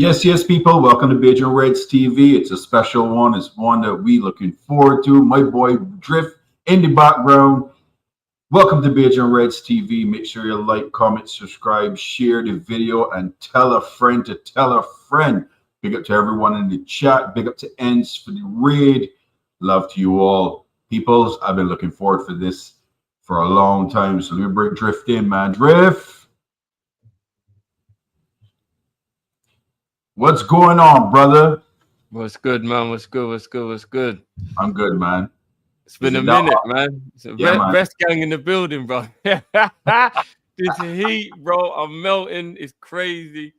Yes, people. Welcome to Beijing Reds TV. It's a special one. It's one that we looking forward to. My boy Drift in the background. Welcome to Beijing Reds TV. Make sure you like, comment, subscribe, share the video, and tell a friend to tell a friend. Big up to everyone in the chat. Big up to Ends for the raid. Love to you all. Peoples, I've been looking forward for this for a long time. So let me bring Drift in, man. Drift. What's going on, brother? What's good, man? What's good? What's good? What's good? I'm good, man. It's been a minute, man. It's a man. Rest gang in the building, bro. This heat, bro. I'm melting. It's crazy.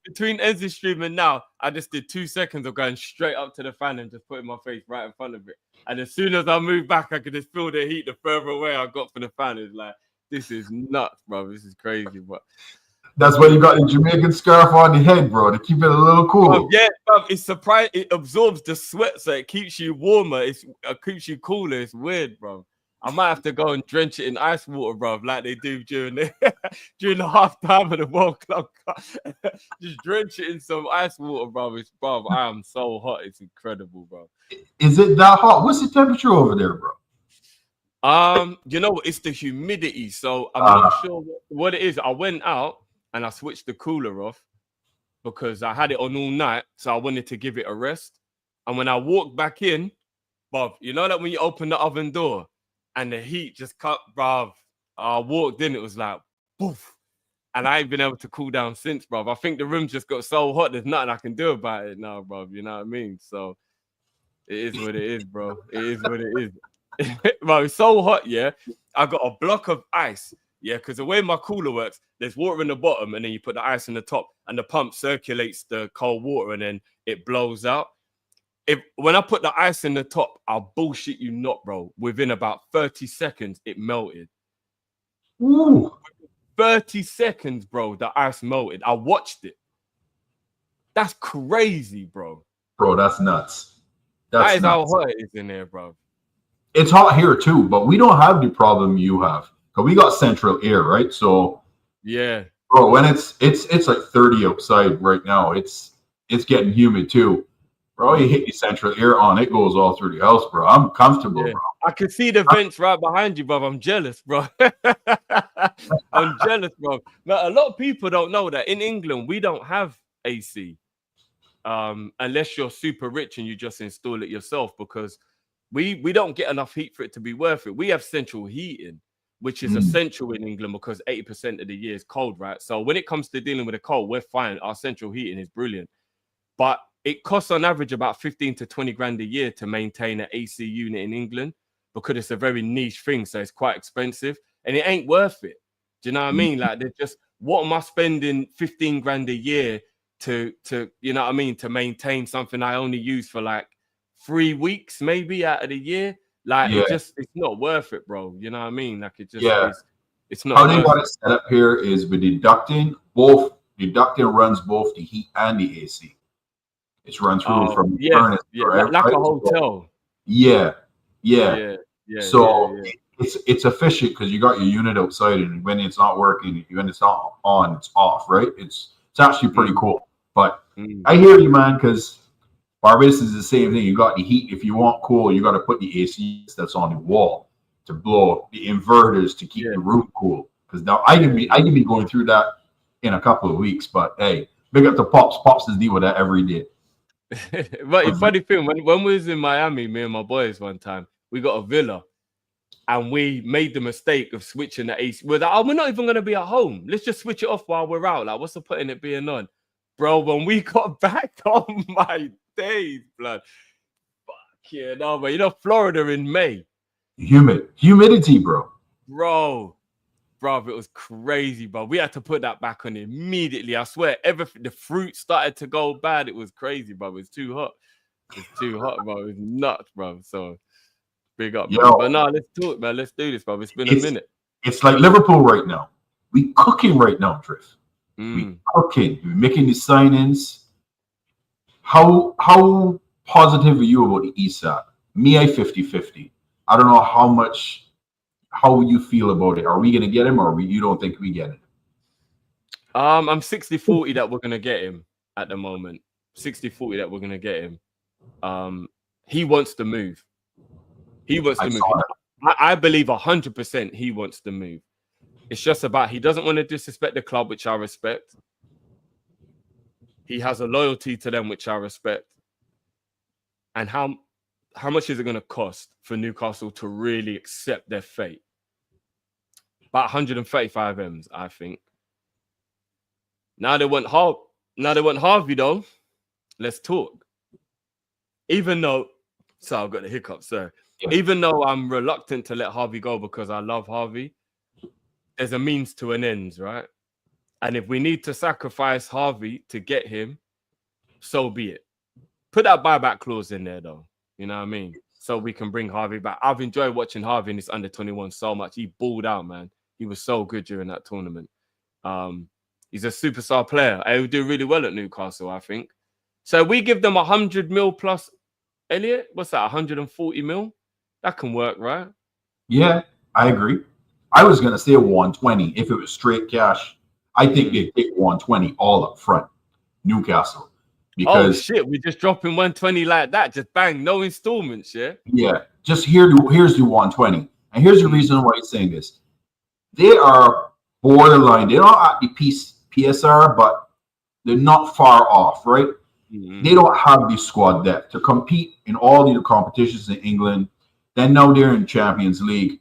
Between Enzy stream and now, I just did 2 seconds of going straight up to the fan and just putting my face right in front of it. And as soon as I moved back, I could just feel the heat. The further away I got from the fan, it's like, this is nuts, bro. This is crazy, but. That's why you got the Jamaican scarf on the head, bro, to keep it a little cool. Yeah, it's surprising. It absorbs the sweat, so it keeps you warmer. It keeps you cooler. It's weird, bro. I might have to go and drench it in ice water, bro, like they do during the halftime of the World Club Cup. Just drench it in some ice water, bro. I am so hot. It's incredible, bro. Is it that hot? What's the temperature over there, bro? You know, it's the humidity. So I'm not sure what it is. I went out and I switched the cooler off because I had it on all night. So I wanted to give it a rest. And when I walked back in, bruv, you know that when you open the oven door and the heat just cut, bruv, I walked in, it was like, poof. And I ain't been able to cool down since, bruv. I think the room just got so hot, there's nothing I can do about it now, bruv. You know what I mean? So it is what it is, bro. It is what it is. Bro, it's so hot, yeah. I got a block of ice. Yeah, because the way my cooler works, there's water in the bottom and then you put the ice in the top and the pump circulates the cold water and then it blows out. When I put the ice in the top, I'll bullshit you not, bro. Within about 30 seconds, it melted. Ooh. 30 seconds, bro, the ice melted. I watched it. That's crazy, bro. Bro, that's nuts. That is how hot it is in there, bro. It's hot here too, but we don't have the problem you have. Because we got central air, right? So yeah, bro, when it's like 30 outside right now, it's getting humid too. Bro, you hit the central air on, it goes all through the house, bro. I'm comfortable, bro. I can see the vents right behind you, bro. I'm jealous, bro. I'm jealous, bro. Now, a lot of people don't know that in England, we don't have AC. Unless you're super rich and you just install it yourself, because we don't get enough heat for it to be worth it. We have central heating, which is essential in England because 80% of the year is cold, right? So when it comes to dealing with the cold, we're fine. Our central heating is brilliant. But it costs on average about 15 to 20 grand a year to maintain an AC unit in England because it's a very niche thing. So it's quite expensive and it ain't worth it. Do you know what I mean? Like, they're just, what am I spending 15 grand a year to you know what I mean, to maintain something I only use for like 3 weeks maybe out of the year? Like, it's not worth it, bro. You know what I mean? Like, it just it's not. How they got it set up here is with deducting runs both the heat and the AC. It's run through from the furnace, like a hotel. So it's efficient because you got your unit outside, and when it's not working, when it's not on, it's off, right? It's actually pretty cool. But I hear you, man, because Barbados is the same thing. You got the heat. If you want cool, you got to put the AC that's on the wall to blow the inverters to keep the room cool. Because now I can be going through that in a couple of weeks. But hey, big up to Pops. Pops is deal with that every day. But the funny thing, when we was in Miami, me and my boys one time, we got a villa and we made the mistake of switching the AC. We're like, we're not even going to be at home. Let's just switch it off while we're out. Like, what's the point in it being on? Bro, when we got back, oh my days, blood. Fuck yeah, no, but you know, Florida in May. Humidity, bro. Bro, it was crazy, bro. We had to put that back on immediately. I swear, everything, the fruit started to go bad. It was crazy, bro. It was too hot. It's too hot, bro. It was nuts, bro. So big up, bro. But no, let's talk, man. Let's do this, bro. It's been a minute. It's like Liverpool right now. We cooking right now, Drift. We cooking. We're making the signings. How positive are you about the ESAT? Me, I 50-50. I don't know how you feel about it. Are we going to get him, or you don't think we get it? I'm 60-40 that we're gonna get him at the moment. 60-40 that we're gonna get him. He wants to move. He wants I to move. saw that. I believe 100% he wants to move. It's just about he doesn't want to disrespect the club, which I respect. He has a loyalty to them, which I respect. And how much is it going to cost for Newcastle to really accept their fate? About 135 M's, I think. Now they want Harvey though. Let's talk. Even though, so I've got the hiccup, sir. Yeah. Even though I'm reluctant to let Harvey go because I love Harvey, there's a means to an end, right? And if we need to sacrifice Harvey to get him, so be it. Put that buyback clause in there, though. You know what I mean? So we can bring Harvey back. I've enjoyed watching Harvey in this under-21 so much. He balled out, man. He was so good during that tournament. He's a superstar player. He would do really well at Newcastle, I think. So we give them 100 mil plus, Elliot. What's that? 140 mil? That can work, right? Yeah, I agree. I was going to say 120 if it was straight cash. I think they'd take 120 all up front, Newcastle. Because, oh shit, we're just dropping 120 like that, just bang, no installments, yeah? Yeah, just here's the 120. And here's the reason why he's saying this. They are borderline. They don't have the PSR, but they're not far off, right? Mm-hmm. They don't have the squad depth to compete in all the competitions in England. Then now they're in Champions League.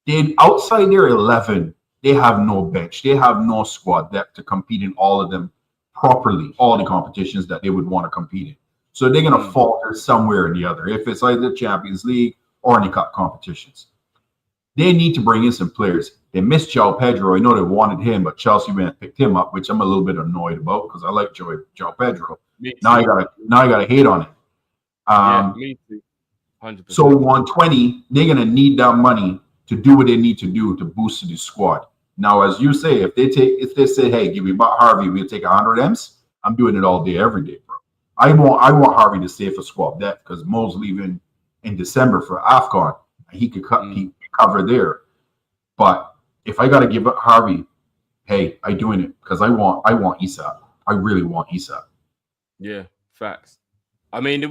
Then outside their 11, they have no bench. They have no squad depth to compete in all of them properly, all the competitions that they would want to compete in. So they're going to falter somewhere or the other, if it's either the Champions League or any cup competitions. They need to bring in some players. They missed João Pedro. I know they wanted him, but Chelsea picked him up, which I'm a little bit annoyed about because I like João Pedro. Now I gotta hate on it. Yeah, me too. 100%. So 120, they're gonna need that money to do what they need to do to boost the squad. Now, as you say, if they say, hey, give me about Harvey, we'll take 100 M's. I'm doing it all day, every day, bro. I want Harvey to stay for squad depth because Mo's leaving in December for AFCON. He could cover there. But if I got to give up Harvey, hey, I'm doing it because I want Isak. I really want Isak. Yeah, facts. I mean,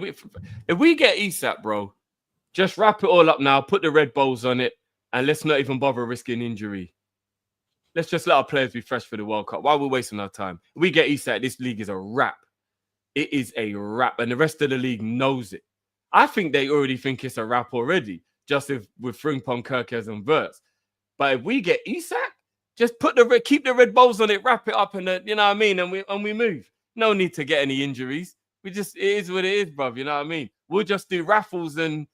if we get Isak, bro, just wrap it all up now, put the red bows on it, and let's not even bother risking injury. Let's just let our players be fresh for the World Cup. Why are we wasting our time? If we get Isak, this league is a wrap. It is a wrap, and the rest of the league knows it. I think they already think it's a wrap already, just with Frimpong, Kerkez, and Wirtz. But if we get Isak, just keep the red balls on it, wrap it up, and you know what I mean, and we move. No need to get any injuries. It is what it is, bruv. You know what I mean? We'll just do raffles and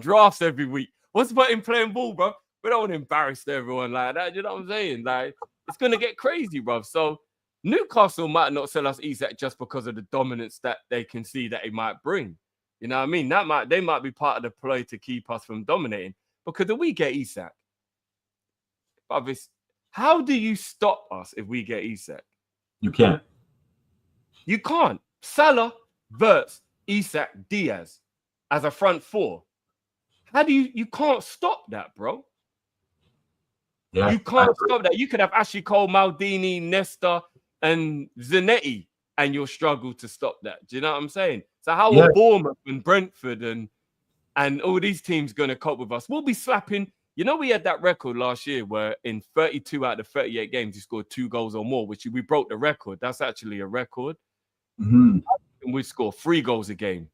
drafts every week. What's the point in playing ball, bro? We don't want to embarrass everyone like that. You know what I'm saying? Like, it's gonna get crazy, bruv. So Newcastle might not sell us Isak just because of the dominance that they can see that he might bring. You know what I mean? They might be part of the play to keep us from dominating. Because if we get Isak, how do you stop us if we get Isak? You can't. You can't. Salah, Wirtz, Isak, Diaz as a front four. How do you can't stop that, bro? Yeah, you can't stop that. You could have Ashley Cole, Maldini, Nesta, and Zanetti, and you'll struggle to stop that. Do you know what I'm saying? So how are Bournemouth and Brentford and all these teams going to cope with us? We'll be slapping. You know, we had that record last year where in 32 out of 38 games, he scored 2 goals or more, which we broke the record. That's actually a record. Mm-hmm. And we score 3 goals a game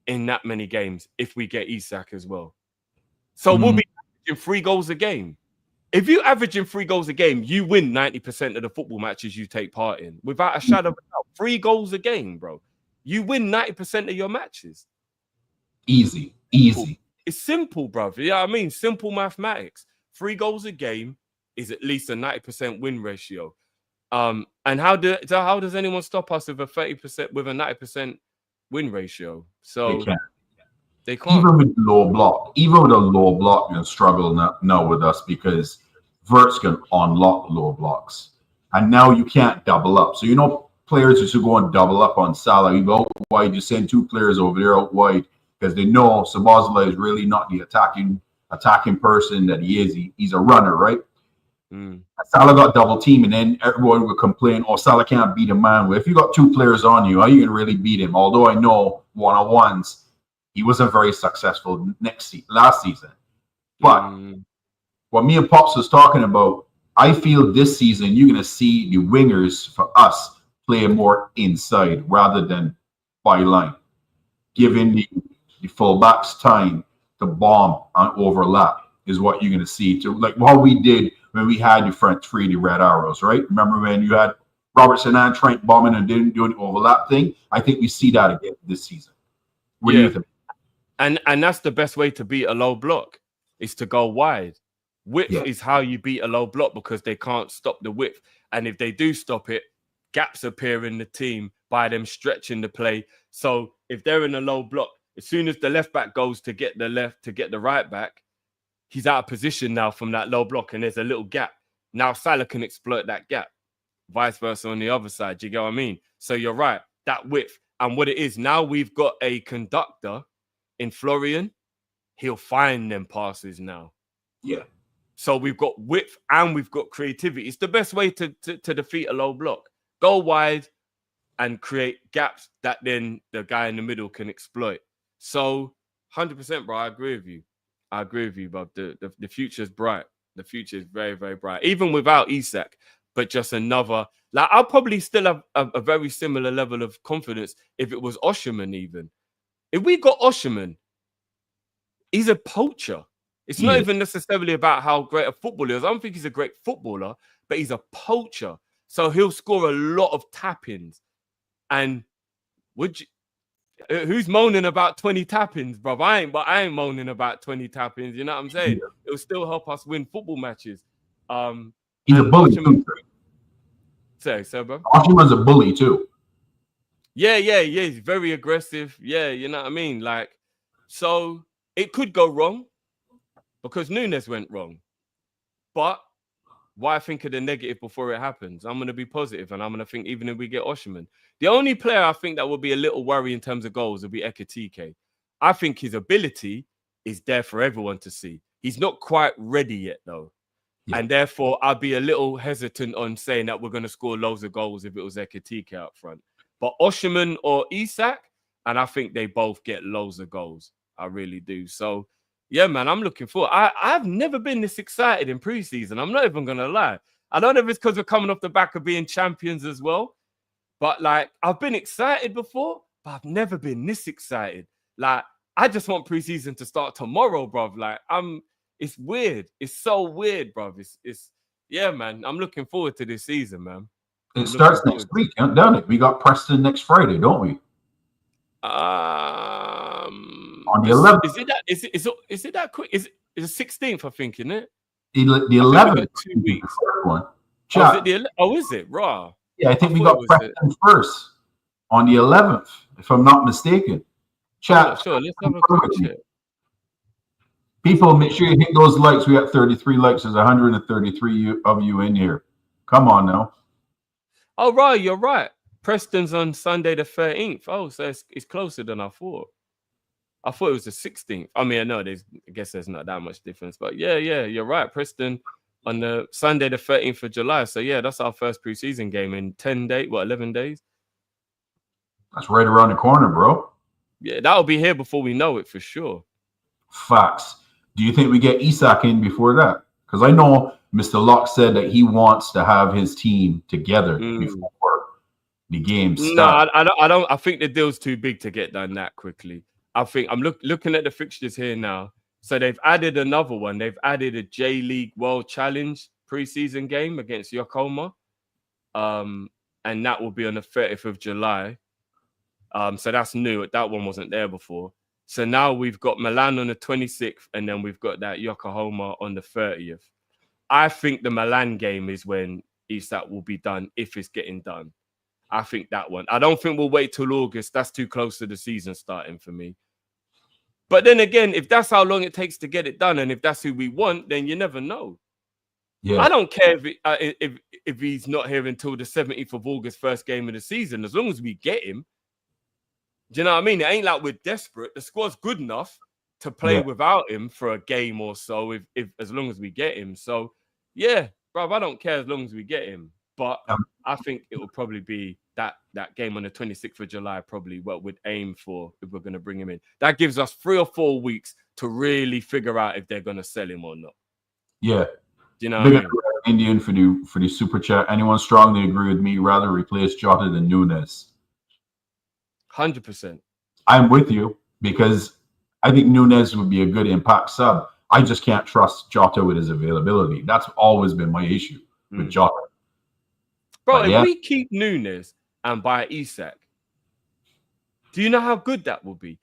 in that many games if we get Isak as well. So we'll be averaging 3 goals a game. If you averaging 3 goals a game, you win 90% of the football matches you take part in. Without a shadow of a doubt. 3 goals a game, bro. You win 90% of your matches. Easy. It's simple, bro. You know what I mean? Simple mathematics. 3 goals a game is at least a 90% win ratio. And how does anyone stop us with a 30% with a 90% win ratio? So they can't. Even with a low block, you'll struggle now with us because Wirtz can unlock low blocks. And now you can't double up. So, you know, players used to go and double up on Salah. You go out wide, you send 2 players over there out wide because they know Szoboszlai is really not the attacking person that he is. He's a runner, right? Salah got double team, and then everyone would complain, "Oh, Salah can't beat a man." Well, if you got two players on you, how are you gonna really beat him? Although I know one-on-ones, he wasn't very successful last season. But what me and Pops was talking about, I feel this season you're gonna see the wingers for us play more inside rather than byline, giving the fullbacks time to bomb and overlap is what you're gonna see. To like what we did when we had the front three, the Red Arrows, right? Remember when you had Robertson and Trent bombing and didn't do an overlap thing? I think we see that again this season. What do you think? And that's the best way to beat a low block is to go wide. Width is how you beat a low block because they can't stop the width. And if they do stop it, gaps appear in the team by them stretching the play. So if they're in a low block, as soon as the left back goes to get the right back, he's out of position now from that low block and there's a little gap. Now Salah can exploit that gap. Vice versa on the other side. Do you get what I mean? So you're right. That width. And what it is, now we've got a conductor in Florian. He'll find them passes now. Yeah. So we've got width and we've got creativity. It's the best way to defeat a low block. Go wide and create gaps that then the guy in the middle can exploit. So 100%, bro. I agree with you, bro. The future is bright. The future is very, very bright. Even without Isak, but just another. Like I'll probably still have a very similar level of confidence if it was Osherman even. If we got Osherman, he's a poacher. It's not even necessarily about how great a footballer is. I don't think he's a great footballer, but he's a poacher. So he'll score a lot of tap-ins. And who's moaning about 20 tap-ins, bro? I ain't moaning about 20 tap-ins. You know what I'm saying? It'll still help us win football matches. He's a bully too. So, bro. Osherman's a bully too. Yeah. He's very aggressive. Yeah, you know what I mean? Like, so it could go wrong because Nunes went wrong. But why think of the negative before it happens? I'm going to be positive and I'm going to think even if we get Osherman. The only player I think that would be a little worry in terms of goals would be Ekitike. I think his ability is there for everyone to see. He's not quite ready yet, though. Yeah. And therefore, I'd be a little hesitant on saying that we're going to score loads of goals if it was Ekitike up front. But Osherman or Isak, and I think they both get loads of goals. I really do. So, yeah, man, I'm looking forward. I've never been this excited in preseason. I'm not even going to lie. I don't know if it's because we're coming off the back of being champions as well. But, like, I've been excited before, but I've never been this excited. Like, I just want preseason to start tomorrow, bruv. Like, it's weird. It's so weird, bruv. Yeah, man. I'm looking forward to this season, man. It starts next week, don't it? We got Preston next Friday, don't we? On the 11th. Is it that quick? Is it the 16th? I think, isn't it? The 11th. 2 weeks. One. Is it? Raw. Yeah, I think we got Preston first on the 11th, if I'm not mistaken. Chat. Sure. Let's have a quick check. People, make sure you hit those likes. We got 33 likes. There's 133 of you in here. Come on now. Oh, right. You're right. Preston's on Sunday the 13th. Oh, so it's closer than I thought. I thought it was the 16th. I mean, I know I guess there's not that much difference. But yeah, you're right. Preston on the Sunday the 13th of July. So yeah, that's our first preseason game in 11 days? That's right around the corner, bro. Yeah, that'll be here before we know it for sure. Facts. Do you think we get Isak in before that? Because I know Mr. Locke said that he wants to have his team together before the game starts. No, I don't. I think the deal's too big to get done that quickly. I think I'm looking at the fixtures here now. So they've added another one. They've added a J-League World Challenge preseason game against Yokohama. And that will be on the 30th of July. So that's new. That one wasn't there before. So now we've got Milan on the 26th, and then we've got that Yokohama on the 30th. I think the Milan game is when Isak will be done, if it's getting done. I think that one. I don't think we'll wait till August. That's too close to the season starting for me. But then again, if that's how long it takes to get it done, and if that's who we want, then you never know. Yeah. I don't care if he's not here until the 17th of August, first game of the season, as long as we get him. Do you know what I mean? It ain't like we're desperate. The squad's good enough to play without him for a game or so, if as long as we get him. So, yeah, bro, I don't care as long as we get him. But Um, I think it will probably be that game on the 26th of July, probably what we'd aim for if we're going to bring him in. That gives us 3 or 4 weeks to really figure out if they're going to sell him or not. Yeah. Do you know Big what I mean? Indian for the super chat. Anyone strongly agree with me? Rather replace Jota than Nunes. 100%. I'm with you because I think Nunes would be a good impact sub. I just can't trust Jota with his availability. That's always been my issue with Jota. Bro, But if yeah, we keep Nunes and buy Isak, do you know how good that will be?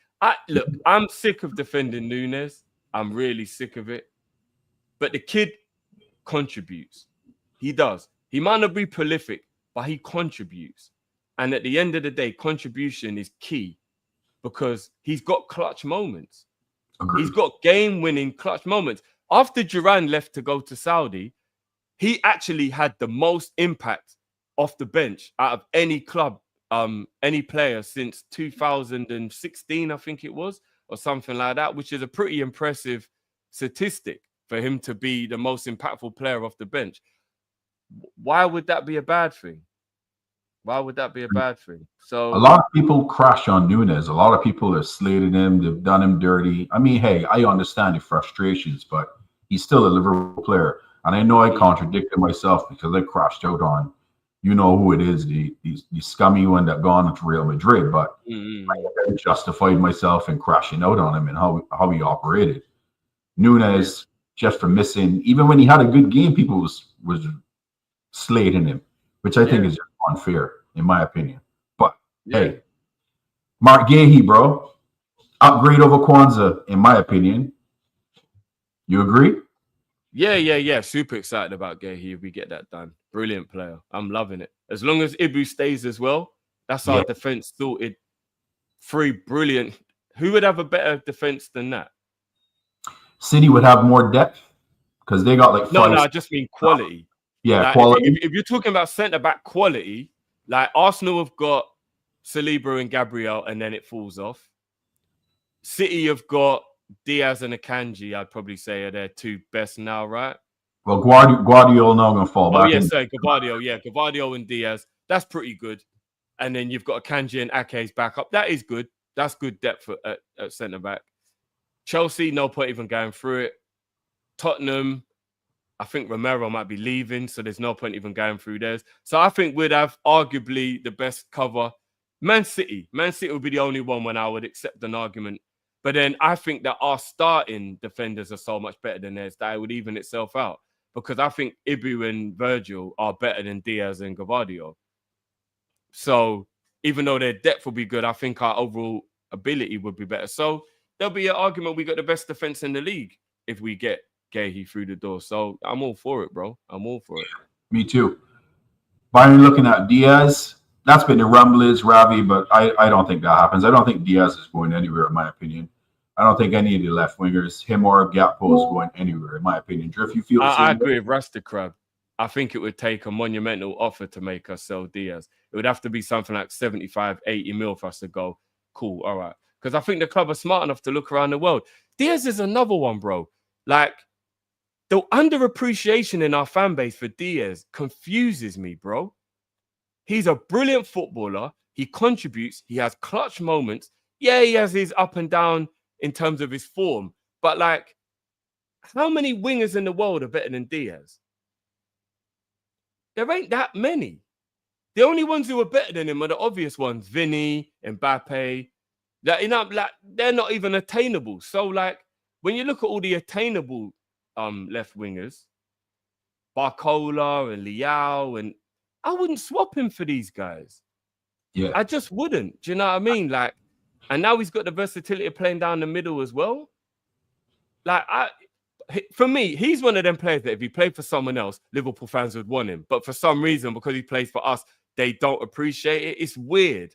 Look, I'm sick of defending Nunes. I'm really sick of it. But the kid contributes. He does. He might not be prolific, but he contributes. And at the end of the day, contribution is key because he's got clutch moments. agreed. He's got game-winning clutch moments. After Duran left to go to Saudi, he actually had the most impact off the bench out of any club, any player since 2016, I think it was, or something like that, which is a pretty impressive statistic for him to be the most impactful player off the bench. Why would that be a bad thing? Why would that be a bad thing? So A lot of people crash on Nunes. A lot of people have slated him. They've done him dirty. I mean, hey, I understand the frustrations, but he's still a Liverpool player. And I know I contradicted myself because I crashed out on, you know who it is, the scummy one that gone to Real Madrid. But I justified myself in crashing out on him and how he operated. Nunes, just for missing, even when he had a good game, people was slating him, which I think is just unfair, in my opinion. But hey, Marc Guehi, bro, upgrade over Kwanzaa, in my opinion. You agree? Yeah. Super excited about Guehi if we get that done. Brilliant player. I'm loving it. As long as Ibu stays as well, that's our defense sorted. 3 brilliant. Who would have a better defense than that? City would have more depth because they got like No, I just mean quality. Yeah, like quality. If you're talking about centre-back quality, like Arsenal have got Saliba and Gabriel, and then it falls off. City have got Diaz and Akanji, I'd probably say are their 2 best now, right? Well, Guardiola now going to fall back. Oh, yes, sorry, Gavardio. Yeah, Gavardio and Diaz. That's pretty good. And then you've got Akanji and Ake's back up. That is good. That's good depth at centre-back. Chelsea, no point even going through it. Tottenham, I think Romero might be leaving, so there's no point even going through theirs. So I think we'd have arguably the best cover. Man City would be the only one when I would accept an argument. But then I think that our starting defenders are so much better than theirs that it would even itself out. Because I think Ibu and Virgil are better than Diaz and Gavardio. So even though their depth will be good, I think our overall ability would be better. So there'll be an argument we got the best defense in the league if we get Guehi through the door. So I'm all for it, bro. I'm all for it. Me too. Bayern looking at Diaz. That's been the rumblings, Ravi, but I don't think that happens. I don't think Diaz is going anywhere, in my opinion. I don't think any of the left wingers, him or Gakpo, is going anywhere, in my opinion. Drift, you feel the same? I agree with RastaCrab. I think it would take a monumental offer to make us sell Diaz. It would have to be something like 75, 80 mil for us to go, cool, all right. Because I think the club are smart enough to look around the world. Diaz is another one, bro. Like, the underappreciation in our fan base for Diaz confuses me, bro. He's a brilliant footballer. He contributes. He has clutch moments. Yeah, he has his up and down in terms of his form. But, like, how many wingers in the world are better than Diaz? There ain't that many. The only ones who are better than him are the obvious ones. Vinny, Mbappe. That, you know, like, they're not even attainable. So, like, when you look at all the attainable left wingers, Barcola and Liao, and I wouldn't swap him for these guys. Yeah. I just wouldn't. Do you know what I mean? Like, and now he's got the versatility of playing down the middle as well. Like, for me, he's one of them players that if he played for someone else, Liverpool fans would want him. But for some reason, because he plays for us, they don't appreciate it. It's weird.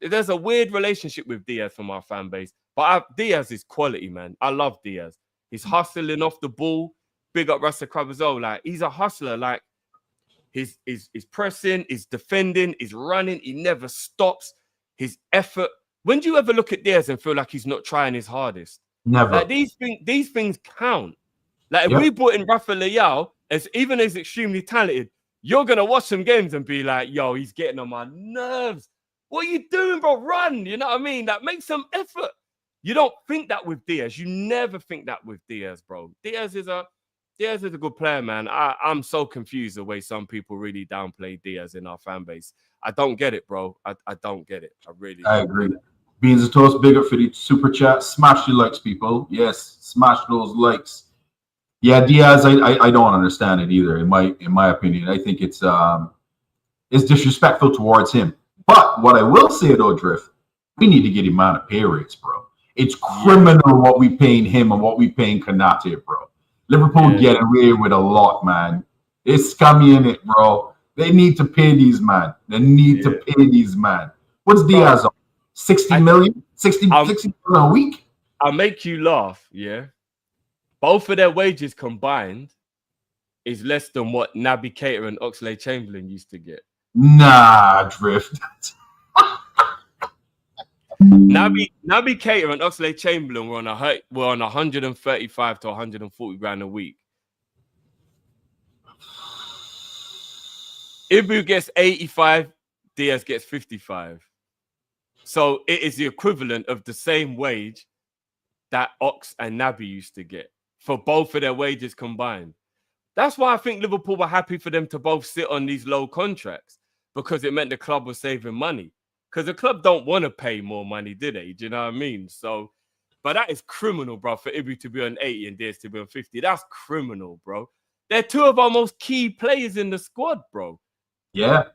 There's a weird relationship with Diaz from our fan base. But Diaz is quality, man. I love Diaz. He's hustling off the ball. Big up RastaCrab as well. Like, he's a hustler. Like, he's pressing, he's defending, he's running. He never stops. His effort. When do you ever look at Diaz and feel like he's not trying his hardest? Never. Like, these things count. Like, if we brought in Rafa Leao even as extremely talented, you're gonna watch some games and be like, yo, he's getting on my nerves. What are you doing, bro? Run, you know what I mean? Like, make some effort. You don't think that with Diaz. You never think that with Diaz, bro. Diaz is a good player, man. I'm so confused the way some people really downplay Diaz in our fan base. I don't get it, bro. I don't get it. I agree. Beans and Toast, big up for the super chat. Smash the likes, people. Yes, smash those likes. Yeah, Diaz, I don't understand it either. In my opinion, I think it's disrespectful towards him. But what I will say though, Drift, we need to get him out of pay rates, bro. It's criminal what we paying him and what we paying Kanate, bro. Liverpool getting away with a lot, man. It's scummy in it, bro. They need to pay these man. They need to pay these man. What's Diaz on? 60 million? 60 million a week? I'll make you laugh, yeah. Both of their wages combined is less than what Naby Keita and Oxlade-Chamberlain used to get. Nah, Drift. Naby Keita and Oxlade-Chamberlain were on 135 to 140 grand a week. Ibu gets 85, Diaz gets 55. So it is the equivalent of the same wage that Ox and Naby used to get for both of their wages combined. That's why I think Liverpool were happy for them to both sit on these low contracts, because it meant the club was saving money. Because the club don't want to pay more money, do they? Do you know what I mean? So, but that is criminal, bro, for Ibu to be on 80 and Diaz to be on 50. That's criminal, bro. They're two of our most key players in the squad, bro. Yeah.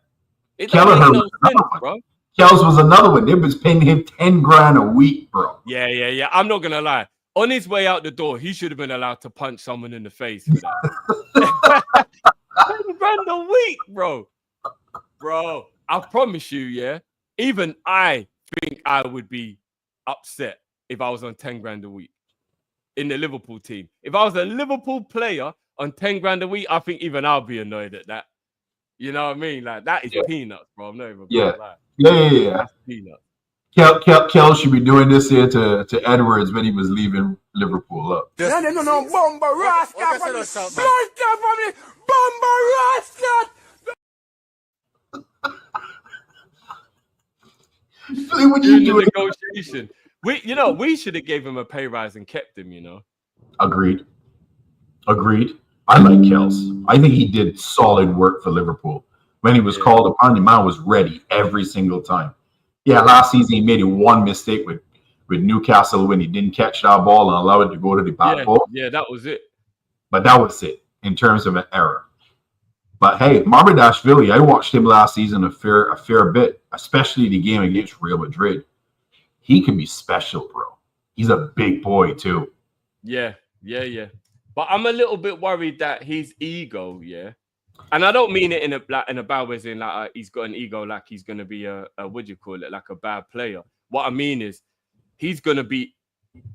It don't make no sense, bro. Kels was another one. They was paying him 10 grand a week, bro. Yeah. I'm not gonna lie. On his way out the door, he should have been allowed to punch someone in the face for that. 10 grand a week, bro. Bro, I promise you, yeah. Even I think I would be upset if I was on 10 grand a week in the Liverpool team. If I was a Liverpool player on 10 grand a week, I think even I'll be annoyed at that. You know what I mean? Like, that is peanuts, bro. I'm not even gonna lie. Yeah. That's peanuts. Kel should be doing this here to Edwards when he was leaving Liverpool up. What you doing? Negotiation. We should have gave him a pay rise and kept him, you know. Agreed. I like Kels. I think he did solid work for Liverpool. When he was called upon, the man was ready every single time. Yeah, last season he made one mistake with Newcastle when he didn't catch that ball and allow it to go to the back post. Yeah, that was it. But that was it in terms of an error. But hey, Mamardashvili, I watched him last season a fair bit, especially the game against Real Madrid. He can be special, bro. He's a big boy too. Yeah. But I'm a little bit worried that his ego, and I don't mean it in a bad way, saying like he's got an ego, like he's gonna be a what do you call it, like a bad player. What I mean is he's gonna be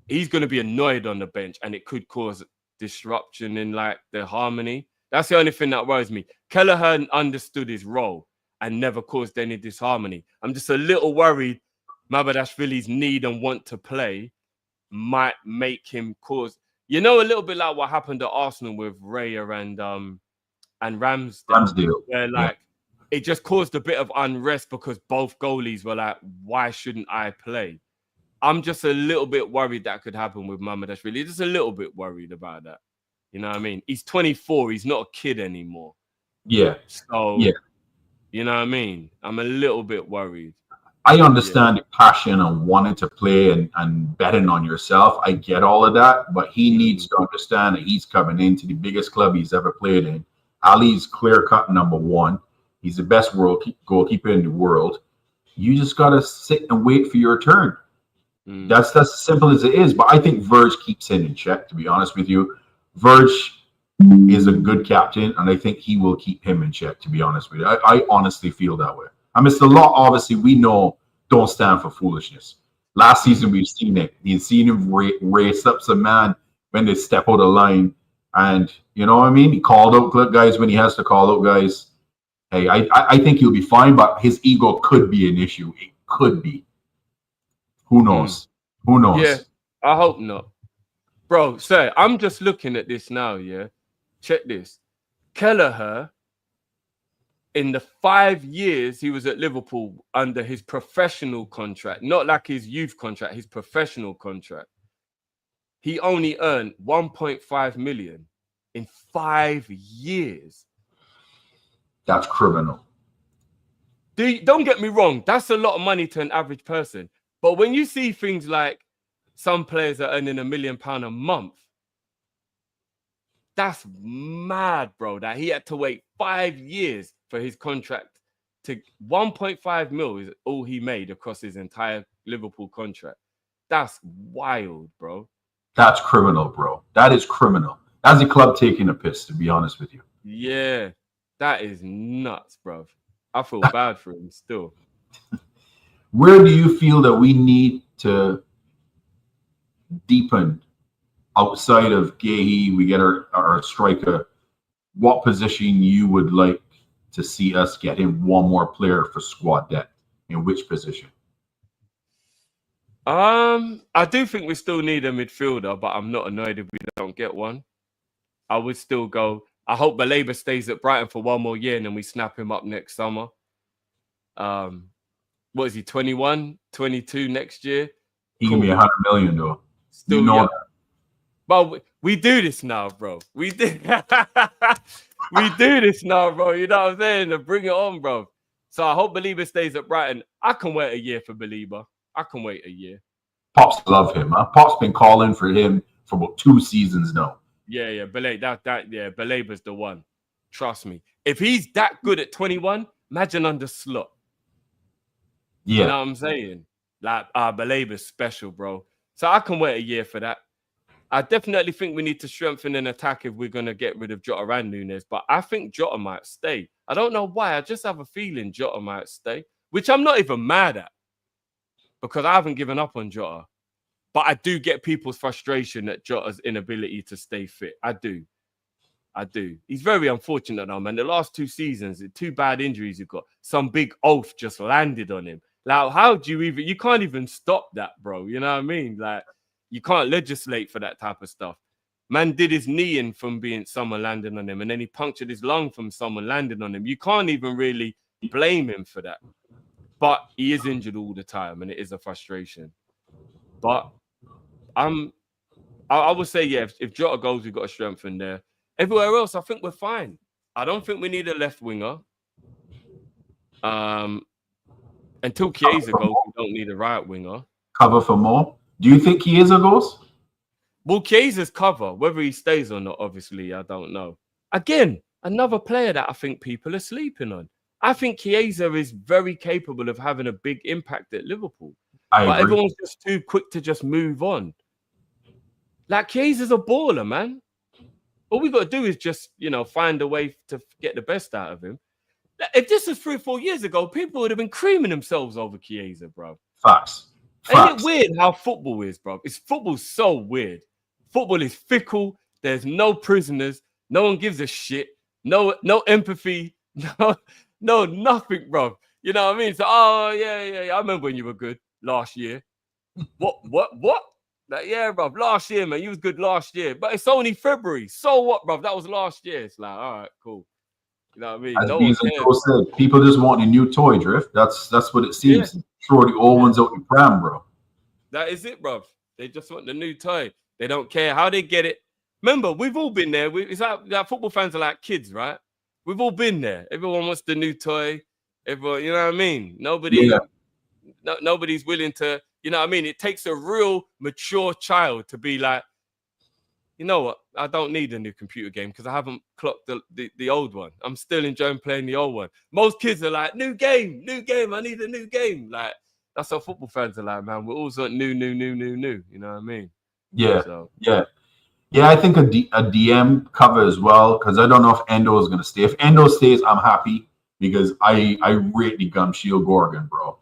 annoyed on the bench, and it could cause disruption in like the harmony. That's the only thing that worries me. Kelleher understood his role and never caused any disharmony. I'm just a little worried Mamardashvili's need and want to play might make him cause, a little bit like what happened at Arsenal with Raya and Ramsdale, where it just caused a bit of unrest because both goalies were like, why shouldn't I play? I'm just a little bit worried that could happen with Mamardashvili. Just a little bit worried about that. You know what I mean? He's 24. He's not a kid anymore. Yeah. So, you know what I mean? I'm a little bit worried. I understand the passion and wanting to play and betting on yourself. I get all of that, but he needs to understand that he's coming into the biggest club he's ever played in. Ali's clear-cut number one. He's the best goalkeeper in the world. You just got to sit and wait for your turn. That's as simple as it is. But I think Verge keeps him in check, to be honest with you. Verge is a good captain, and I think he will keep him in check, to be honest with you. I honestly feel that way. I mean, it's the law, obviously, we know don't stand for foolishness. Last season, we've seen it. You've seen him race up some man when they step out of line. And, you know what I mean? He called out guys when he has to call out guys. Hey, I think he'll be fine, but his ego could be an issue. It could be. Who knows? Who knows? Yeah, I hope not. Bro, sir, I'm just looking at this now, Check this. Kelleher, in the 5 years he was at Liverpool under his professional contract, not like his youth contract, his professional contract, he only earned 1.5 million in 5 years. That's criminal. Don't get me wrong, that's a lot of money to an average person. But when you see things like some players are earning £1 million a month, that's mad, bro. That he had to wait 5 years for his contract to 1.5 mil is all he made across his entire Liverpool contract. That's wild, bro. That's criminal, bro. That is criminal. That's the club taking a piss, to be honest with you. Yeah, that is nuts, bro. I feel bad for him still. Where do you feel that we need to deepen outside of Guehi? We get our striker. What position you would like to see us get him one more player for squad depth? In which position? I do think we still need a midfielder, but I'm not annoyed if we don't get one. I would still go. I hope Baleba stays at Brighton for 1 more year and then we snap him up next summer. What is he, 21, 22 next year? He can be 100 million though. Still you know young. that. But we do this now, bro. We do this now, bro. You know what I'm saying? Bring it on, bro. So I hope Baleba stays at Brighton. I can wait a year for Baleba. I can wait a year. Pops love him. Huh? Pops been calling for him for about 2 seasons now. Yeah, Baleba's the one. Trust me. If he's that good at 21, imagine under Slot. Yeah. You know what I'm saying? Like, Baleba's special, bro. So I can wait a year for that. I definitely think we need to strengthen an attack if we're going to get rid of Jota and Nunes. But I think Jota might stay. I don't know why. I just have a feeling Jota might stay, which I'm not even mad at because I haven't given up on Jota. But I do get people's frustration at Jota's inability to stay fit. I do. He's very unfortunate now, man. The last 2 seasons, 2 bad injuries he got. Some big oath just landed on him. Like, how do you can't even stop that, bro. You know what I mean? Like, you can't legislate for that type of stuff. Man did his knee in from being someone landing on him, and then he punctured his lung from someone landing on him. You can't even really blame him for that. But he is injured all the time, and it is a frustration. But I would say, yeah, if Jota goes, we've got to strengthen there. Everywhere else, I think we're fine. I don't think we need a left winger. Until Chiesa goes, we don't need a right winger. Cover for more. Do you think Chiesa goes? Well, Chiesa's cover. Whether he stays or not, obviously, I don't know. Again, another player that I think people are sleeping on. I think Chiesa is very capable of having a big impact at Liverpool. But everyone's just too quick to just move on. Like, Chiesa's a baller, man. All we got to do is just, find a way to get the best out of him. If this was 3 or 4 years ago, people would have been creaming themselves over Chiesa, bro. Facts. Ain't it weird how football is, bro? Football's so weird. Football is fickle. There's no prisoners. No one gives a shit. No empathy. No, nothing, bro. You know what I mean? So, yeah. I remember when you were good last year. What? Like, yeah, bro. Last year, man. You was good last year. But it's only February. So what, bro? That was last year. It's like, all right, cool. You know what I mean? As no one cares. Said, people just want a new toy, Drift. That's what it seems. Yeah. Throw the old ones out the pram, bro. That is it, bro. They just want the new toy. They don't care how they get it. Remember, we've all been there. It's like football fans are like kids, right? We've all been there. Everyone wants the new toy. Everyone, you know what I mean? Nobody's willing to, you know what I mean? It takes a real mature child to be like, you know what? I don't need a new computer game because I haven't clocked the old one. I'm still enjoying playing the old one. Most kids are like, new game. I need a new game. Like, that's how football fans are like, man. We're always like new. You know what I mean? Yeah. So. Yeah. I think a DM cover as well, because I don't know if Endo is going to stay. If Endo stays, I'm happy because I rate the Gum Shield Gorgon, bro.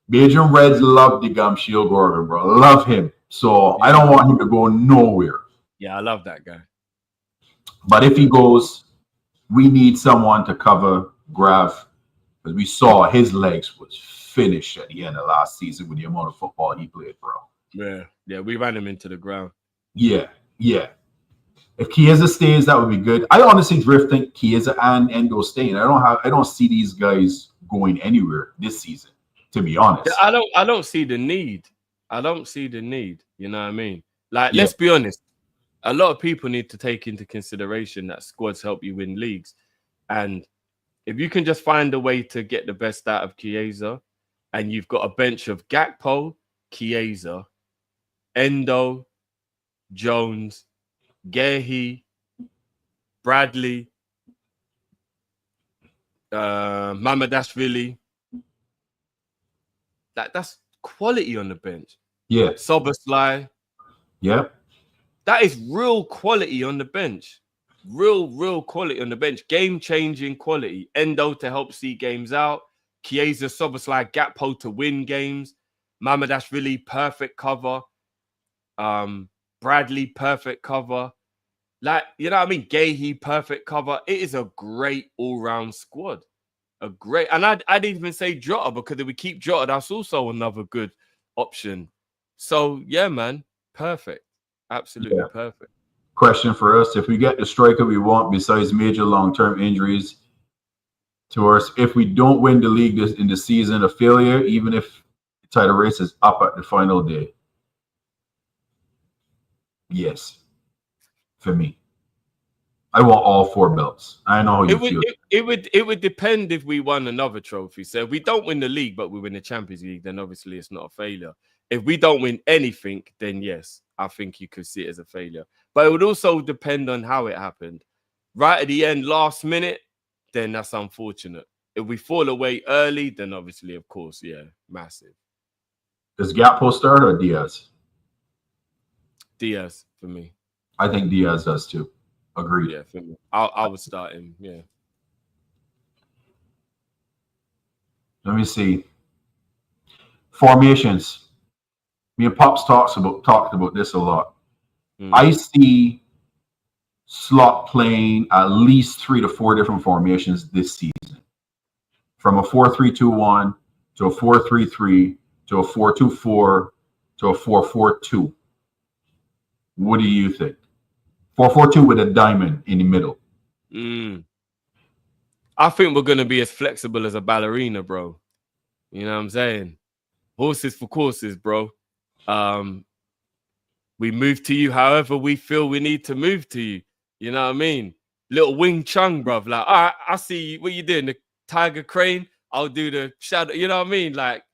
Belgian Reds love the Gum Shield Gorgon, bro. Love him. So I don't want him to go nowhere. Yeah, I love that guy. But if he goes, we need someone to cover Grav, because we saw his legs was finished at the end of last season with the amount of football he played, bro. Yeah, we ran him into the ground. Yeah. If Chiesa stays, that would be good. I honestly think Chiesa and Endo staying. I don't see these guys going anywhere this season, to be Yeah, honest. I don't see the need. I don't see the need. You know what I mean? Like, Yeah. let's be honest. A lot of people need to take into consideration that squads help you win leagues. And if you can just find a way to get the best out of Chiesa, and you've got a bench of Gakpo, Chiesa, Endo, Jones, Guehi, Bradley, Mamadashvili, that's quality on the bench. Yeah. Soboslai, Yeah. that is real quality on the bench. Real quality on the bench. Game-changing quality. Endo to help see games out. Chiesa, Soboslai, Gakpo to win games. Mamadashvili, perfect cover. Bradley, perfect cover. Like, you know what I mean? Guehi, perfect cover. It is a great all-round squad. A great, and I'd even say Jota, because if we keep Jota, that's also another good option. So yeah, man, perfect. Absolutely perfect. Question for us: if we get the striker we want, besides major long-term injuries to us, if we don't win the league in the season, a failure, even if the title race is up at the final day. Yes, for me. I want all 4 belts. I know how you feel. It would depend if we won another trophy. So if we don't win the league, but we win the Champions League, then obviously it's not a failure. If we don't win anything, then yes, I think you could see it as a failure. But it would also depend on how it happened. Right at the end, last minute, then that's unfortunate. If we fall away early, then obviously, of course, yeah, massive. Does Gakpo start or Diaz? Diaz for me. I think Diaz does too. Agreed. Yeah, for me. I would start him. Yeah. Let me see. Formations. Me and Pops talked about this a lot. I see Slot playing at least 3 to 4 different formations this season, from a 4-3-2-1 to a 4-3-3 to a 4-2-4 to a 4-4-2. What do you think? 4-4-2 with a diamond in the middle. I think we're going to be as flexible as a ballerina, bro. You know what I'm saying? Horses for courses, bro. We move to you however we feel we need to move to you. You know what I mean? Little Wing Chun, bro. Like, all right, I see you. What you doing? The Tiger Crane? I'll do the shadow. You know what I mean? Like,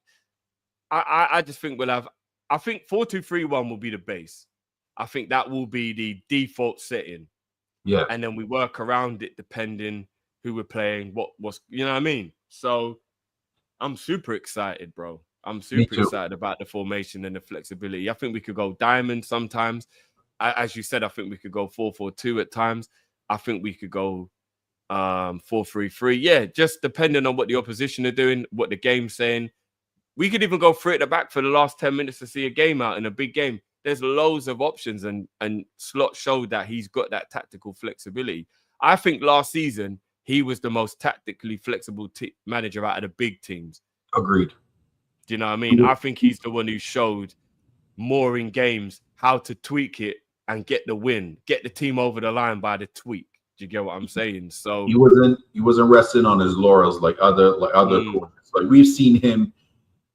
I just think we'll have, I think 4-2-3-1 will be the base. I think that will be the default setting. Yeah. And then we work around it depending who we're playing, what's, you know what I mean? So I'm super excited, bro. I'm super excited about the formation and the flexibility. I think we could go diamond sometimes. As you said, I think we could go 4-4-2 at times. I think we could go 4-3-3. Yeah, just depending on what the opposition are doing, what the game's saying. We could even go 3 at the back for the last 10 minutes to see a game out in a big game. There's loads of options, and Slot showed that he's got that tactical flexibility. I think last season, he was the most tactically flexible manager out of the big teams. Agreed. Do you know what I mean? I think he's the one who showed more in games how to tweak it and get the win, get the team over the line by the tweak. Do you get what I'm saying? So he wasn't resting on his laurels like other coaches. Like, we've seen him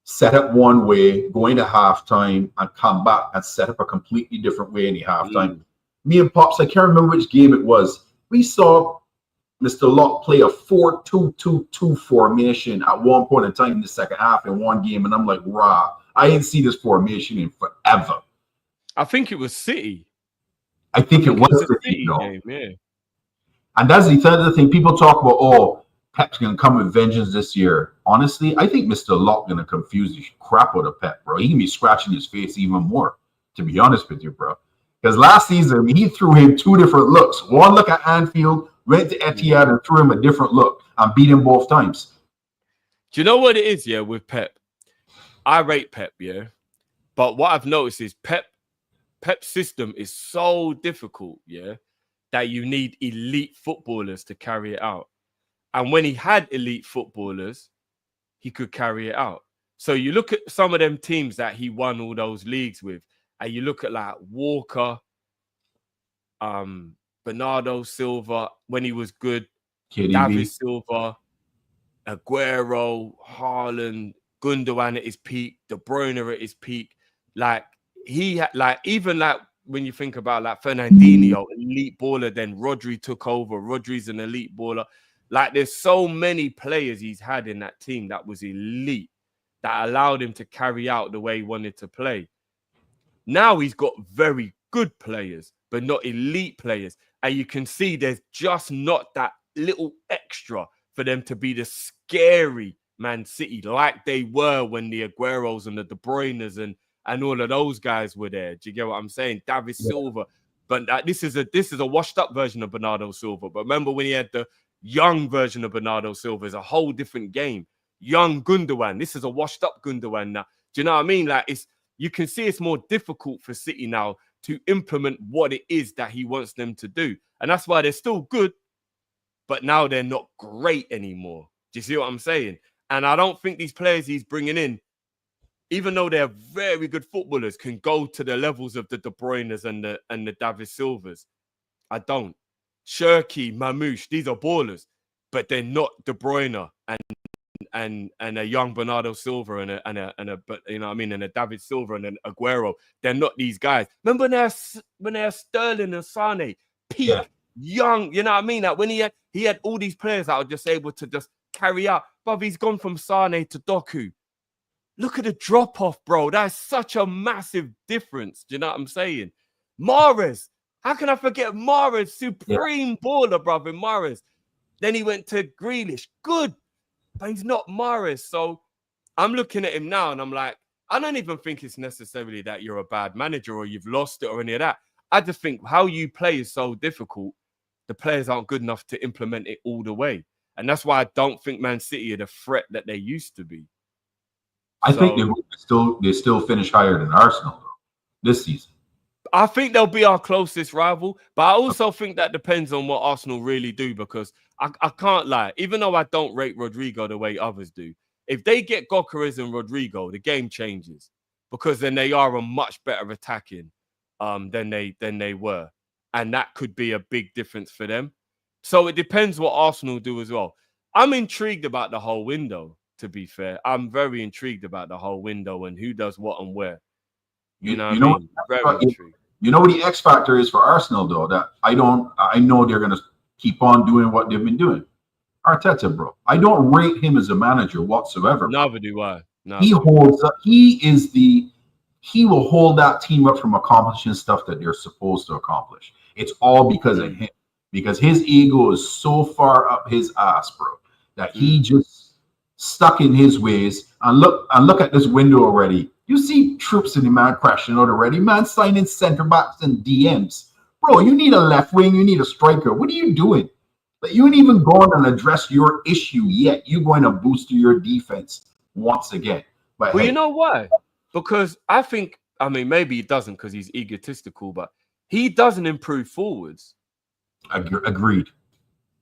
set up one way, go into halftime, and come back and set up a completely different way in the halftime. Me and Pops, I can't remember which game it was. We saw Mr. Locke play a 4-2-2-2 formation at one point in time in the second half in one game, and I'm like, rah, I didn't see this formation in forever. I think it was City. I think it was the City game, yeah. And that's the other thing. People talk about, oh, Pep's going to come with vengeance this year. Honestly, I think Mr. Locke going to confuse the crap out of Pep, bro. He can be scratching his face even more, to be honest with you, bro. Because last season, he threw him 2 different looks. One look at Anfield, went to Etihad and threw him a different look and beat him both times. Do you know what it is, yeah, with Pep? I rate Pep, yeah. But what I've noticed is Pep's system is so difficult, yeah, that you need elite footballers to carry it out. And when he had elite footballers, he could carry it out. So you look at some of them teams that he won all those leagues with, and you look at like Walker, Bernardo Silva when he was good, KDB. David Silva, Aguero, Haaland, Gundogan at his peak, De Bruyne at his peak. Like he had, like even like when you think about like Fernandinho, elite baller, then Rodri took over. Rodri's an elite baller. Like there's so many players he's had in that team that was elite, that allowed him to carry out the way he wanted to play. Now he's got very good players, but not elite players. And you can see there's just not that little extra for them to be the scary Man City like they were when the Agueros and the De Bruynes and all of those guys were there. Do you get what I'm saying? David Silva. But this is a washed up version of Bernardo Silva. But remember when he had the young version of Bernardo Silva, is a whole different game. Young Gundogan. This is a washed up Gundogan now. Do you know what I mean? Like you can see it's more difficult for City now to implement what it is that he wants them to do. And that's why they're still good, but now they're not great anymore. Do you see what I'm saying? And I don't think these players he's bringing in, even though they're very good footballers, can go to the levels of the De Bruynes and the David Silvas. I don't. Shirky, Mamouche, these are ballers, but they're not De Bruyne and a young Bernardo Silva and a but you know what I mean, and a David Silva and an Aguero. They're not these guys. Remember when they're Sterling and Sane, peak, young, you know what I mean? Like when he had all these players that were just able to just carry out. Bruv, he's gone from Sane to Doku. Look at the drop off, bro. That's such a massive difference. Do you know what I'm saying? Mahrez. How can I forget Mahrez? Supreme baller, bruv, in Mahrez. Then he went to Grealish. Good. But he's not Mahrez. So I'm looking at him now and I'm like, I don't even think it's necessarily that you're a bad manager or you've lost it or any of that. I just think how you play is so difficult. The players aren't good enough to implement it all the way. And that's why I don't think Man City are the threat that they used to be. I think they still finish higher than Arsenal though, this season. I think they'll be our closest rival, but I also think that depends on what Arsenal really do, because I can't lie. Even though I don't rate Rodrigo the way others do, if they get Gyökeres and Rodrigo, the game changes, because then they are a much better attacking than they were, and that could be a big difference for them. So it depends what Arsenal do as well. I'm intrigued about the whole window. To be fair, I'm very intrigued about the whole window and who does what and where. You know what I mean? Very intrigued. You know what the X factor is for Arsenal, though, that I know they're going to keep on doing what they've been doing. Arteta, bro. I don't rate him as a manager whatsoever. Neither do I. He holds up. He will hold that team up from accomplishing stuff that they're supposed to accomplish. It's all because of him. Because his ego is so far up his ass, bro, that he just stuck in his ways. And look at this window already. You see troops in the man crashing out already. Man signing center backs and DMs. Bro, you need a left wing. You need a striker. What are you doing? But you ain't even going and address your issue yet. You're going to boost your defense once again. But well, hey, you know why? Because I mean, maybe he doesn't because he's egotistical, but he doesn't improve forwards. Agreed.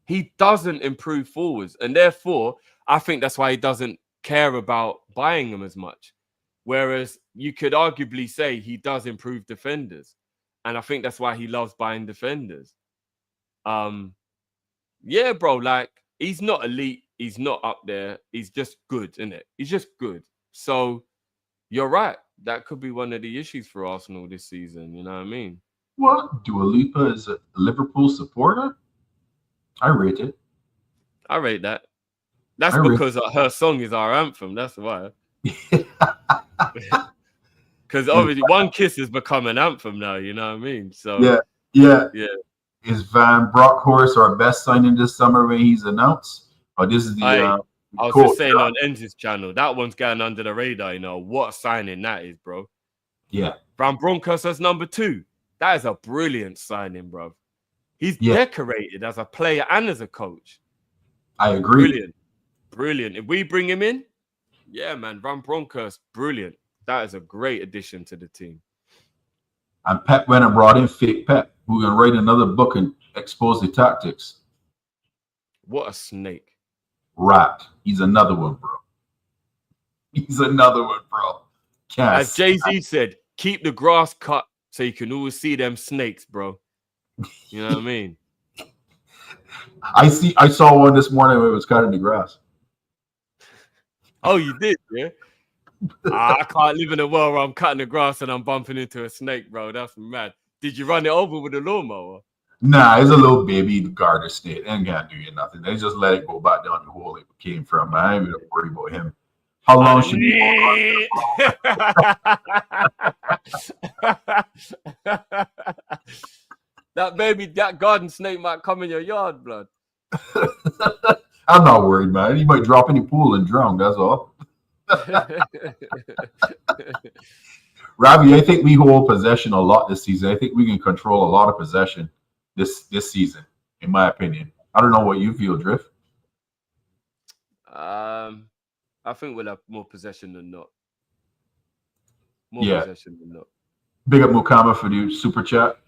He doesn't improve forwards. And therefore, I think that's why he doesn't care about buying them as much. Whereas you could arguably say he does improve defenders. And I think that's why he loves buying defenders. Yeah, bro, like he's not elite. He's not up there. He's just good, isn't it? He's just good. So you're right. That could be one of the issues for Arsenal this season. You know what I mean? What? Dua Lipa is a Liverpool supporter? I rate it. I rate that. That's because her song is our anthem. That's why. Because obviously, One Kiss has become an anthem now. You know what I mean? So yeah. Is Van Bronckhorst our best signing this summer when he's announced? Or this is the? I was just saying on Enz's channel, that one's going under the radar. You know what a signing that is, bro. Yeah. Van Bronckhorst as number 2. That is a brilliant signing, bro. He's decorated as a player and as a coach. I agree. Brilliant. If we bring him in, yeah, man, Van Bronckhorst, brilliant. That is a great addition to the team. And Pep went and brought in fake Pep, who's going to write another book and expose the tactics. What a snake. Rat. He's another one, bro. As Jay-Z said, keep the grass cut so you can always see them snakes, bro. You know what I mean? I saw one this morning when it was cutting the grass. Oh, you did, yeah? I can't live in a world where I'm cutting the grass and I'm bumping into a snake, bro. That's mad. Did you run it over with a lawnmower? Nah, it's a little baby garter snake. They ain't gonna do you nothing. They just let it go back down the hole it came from. I ain't even worry about him. How long should he That baby, that garden snake might come in your yard, blood. I'm not worried, man. He might drop in the pool and drown. That's all. Ravi, I think we hold possession a lot this season. I think we can control a lot of possession this season, in my opinion. I don't know what you feel, Drift. I think we'll have more possession than not. More possession than not. Big up Mukama for the super chat.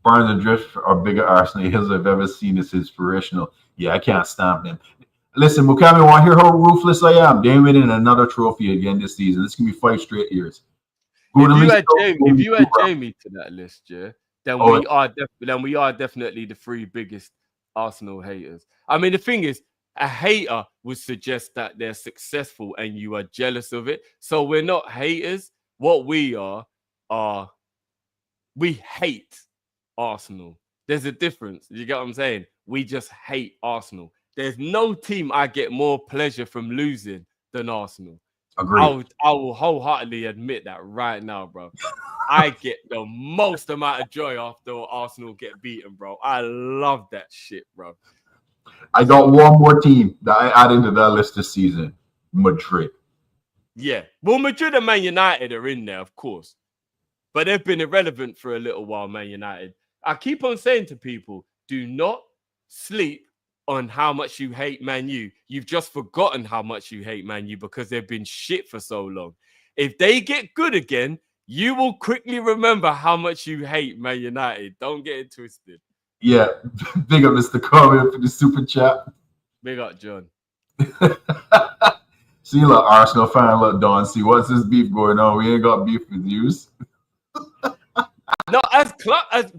Barnes and Drift are bigger Arsenal heels I've ever seen. Is inspirational. Yeah, I can't stamp them. Listen, Mukami, want to hear how ruthless I am? They're winning another trophy again this season. This can be 5 straight years. If you add Jamie to that list, yeah, then we are definitely the 3 biggest Arsenal haters. I mean, the thing is, a hater would suggest that they're successful and you are jealous of it. So we're not haters. What we are we hate Arsenal. There's a difference. You get what I'm saying? We just hate Arsenal. There's no team I get more pleasure from losing than Arsenal. Agreed. I will wholeheartedly admit that right now, bro. I get the most amount of joy after Arsenal get beaten, bro. I love that shit, bro. I got one more team that I add into that list this season. Madrid. Yeah. Well, Madrid and Man United are in there, of course. But they've been irrelevant for a little while, Man United. I keep on saying to people, do not sleep on how much you hate Man U. You've just forgotten how much you hate Man U because they've been shit for so long. If they get good again, you will quickly remember how much you hate Man United. Don't get it twisted. Yeah. Big up Mr. Corbin for the super chat. Big up, John. See, look, Arsenal fan, look, Don. See, what's this beef going on? We ain't got beef with yous. No, as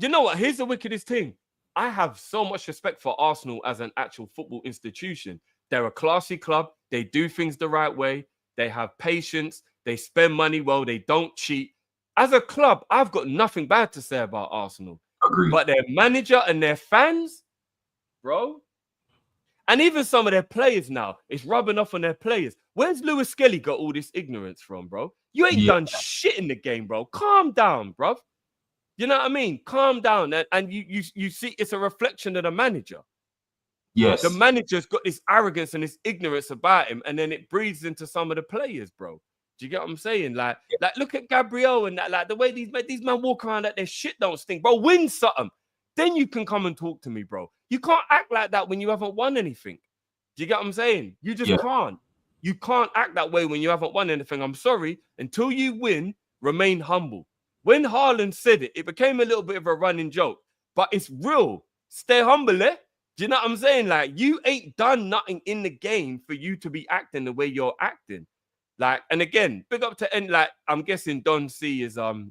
you know what? Here's the wickedest thing. I have so much respect for Arsenal as an actual football institution. They're a classy club. They do things the right way. They have patience. They spend money well. They don't cheat. As a club, I've got nothing bad to say about Arsenal. Agreed. But their manager and their fans, bro, and even some of their players now, it's rubbing off on their players. Where's Lewis Skelly got all this ignorance from, bro? You ain't done shit in the game, bro. Calm down, bro. You know what I mean? Calm down. And you see it's a reflection of the manager. Yes. The manager's got this arrogance and this ignorance about him, and then it breathes into some of the players, bro. Do you get what I'm saying? Like look at Gabriel and that, like the way these men walk around like their shit don't stink, bro. Win something. Then you can come and talk to me, bro. You can't act like that when you haven't won anything. Do you get what I'm saying? You just can't. You can't act that way when you haven't won anything. I'm sorry. Until you win, remain humble. When Haaland said it, it became a little bit of a running joke. But it's real. Stay humble, eh? Do you know what I'm saying? Like, you ain't done nothing in the game for you to be acting the way you're acting. Like, and again, big up to like I'm guessing Don C is an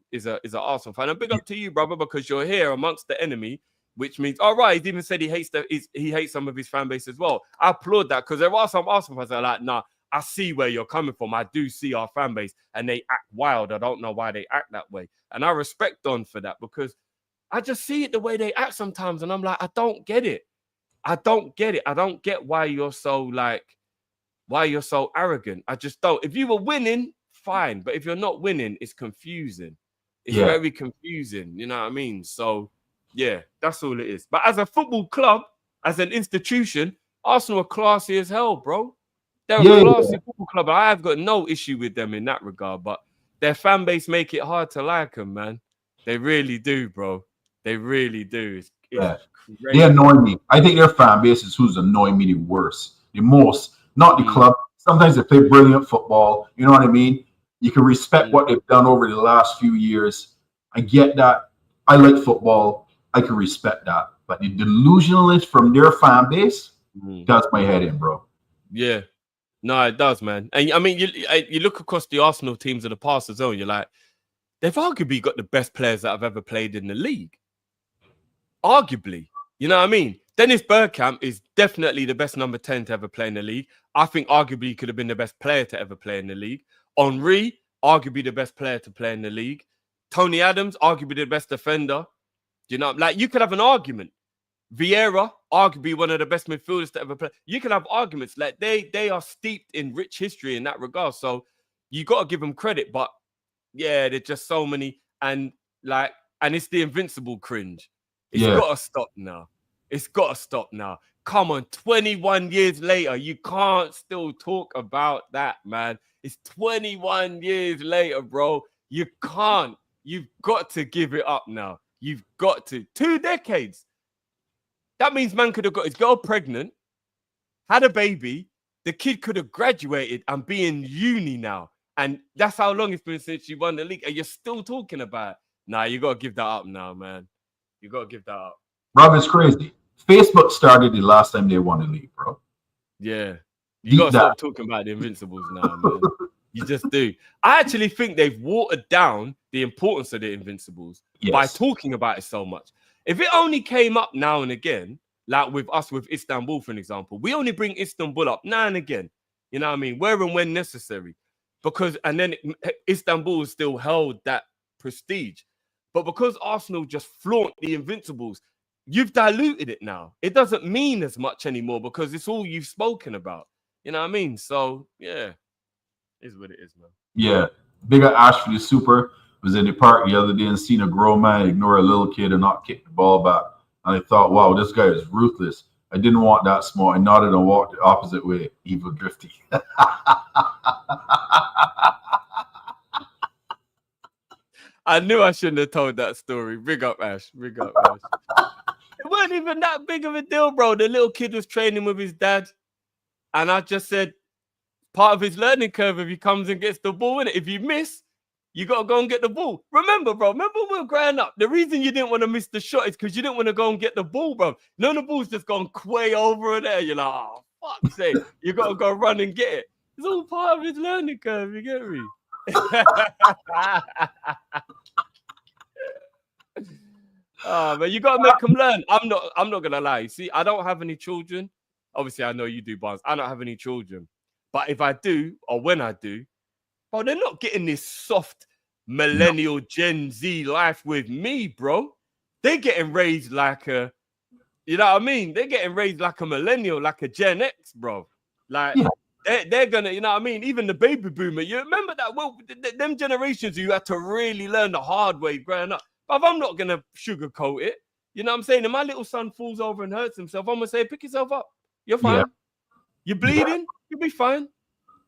Arsenal fan. And big up to you, brother, because you're here amongst the enemy, which means he even said he hates some of his fan base as well. I applaud that because there are some Arsenal fans that are like, nah, I see where you're coming from. I do see our fan base and they act wild. I don't know why they act that way. And I respect Don for that because I just see it the way they act sometimes. And I'm like, I don't get it. I don't get it. I don't get why you're so arrogant. I just don't. If you were winning, fine. But if you're not winning, it's confusing. It's very confusing. You know what I mean? So, yeah, that's all it is. But as a football club, as an institution, Arsenal are classy as hell, bro. They're a classy football club. I've got no issue with them in that regard. But their fan base make it hard to like them, man. They really do, bro. They really do. It's they annoy me. I think their fan base is who's annoying me the worst, the most. Not the club. Sometimes they play brilliant football. You know what I mean? You can respect what they've done over the last few years. I get that. I like football. I can respect that. But the delusionalist from their fan base, that's my head in, bro. Yeah. No, it does, man. And I mean, you look across the Arsenal teams of the past as well, you're like, they've arguably got the best players that have ever played in the league. Arguably, you know what I mean? Dennis Bergkamp is definitely the best number 10 to ever play in the league. I think arguably he could have been the best player to ever play in the league. Henry, arguably the best player to play in the league. Tony Adams, arguably the best defender. You know, like you could have an argument. Vieira, arguably one of the best midfielders to ever play. You can have arguments. Like they are steeped in rich history in that regard. So you got to give them credit. But yeah, there's just so many. And it's the invincible cringe. It's got to stop now. It's got to stop now. Come on, 21 years later, you can't still talk about that, man. It's 21 years later, bro. You can't. You've got to give it up now. You've got to. 2 decades. That means man could have got his girl pregnant, had a baby. The kid could have graduated and be in uni now. And that's how long it's been since you won the league. And you're still talking about it. Nah, you got to give that up now, man. You got to give that up. Rob, it's crazy. Facebook started the last time they won the league, bro. Yeah. You got to stop talking about the Invincibles now, man. You just do. I actually think they've watered down the importance of the Invincibles by talking about it so much. If it only came up now and again, like with us with Istanbul, for an example, we only bring Istanbul up now and again. You know what I mean? Where and when necessary. And then Istanbul still held that prestige. But because Arsenal just flaunt the Invincibles, you've diluted it now. It doesn't mean as much anymore because it's all you've spoken about. You know what I mean? So, yeah, it is what it is, man. Yeah. Big up Ash for the super. Was in the park the other day and seen a grown man ignore a little kid and not kick the ball back. And I thought, wow, this guy is ruthless. I didn't want that small. I nodded and walked the opposite way. Evil Drifty. I knew I shouldn't have told that story. Big up, Ash. Big up, Ash. It wasn't even that big of a deal, bro. The little kid was training with his dad. And I just said, part of his learning curve, if he comes and gets the ball in it, if you miss, you got to go and get the ball. Remember, bro, when we were growing up, the reason you didn't want to miss the shot is because you didn't want to go and get the ball, bro. None of the ball's just gone quay over there. You're like, oh, fuck's sake. You got to go run and get it. It's all part of his learning curve, you get me? Oh, man, you got to make them learn. I'm not going to lie. See, I don't have any children. Obviously, I know you do, Barnes. I don't have any children. But if I do, or when I do, bro, they're not getting this soft millennial Gen Z life with me, bro. They're getting raised like a, you know what I mean? They're getting raised like a millennial, like a Gen X, bro. Like, they're going to, you know what I mean? Even the baby boomer, you remember that? Well, them generations you had to really learn the hard way growing up. But I'm not going to sugarcoat it. You know what I'm saying? If my little son falls over and hurts himself, I'm going to say, pick yourself up. You're fine. You're bleeding. You'll be fine.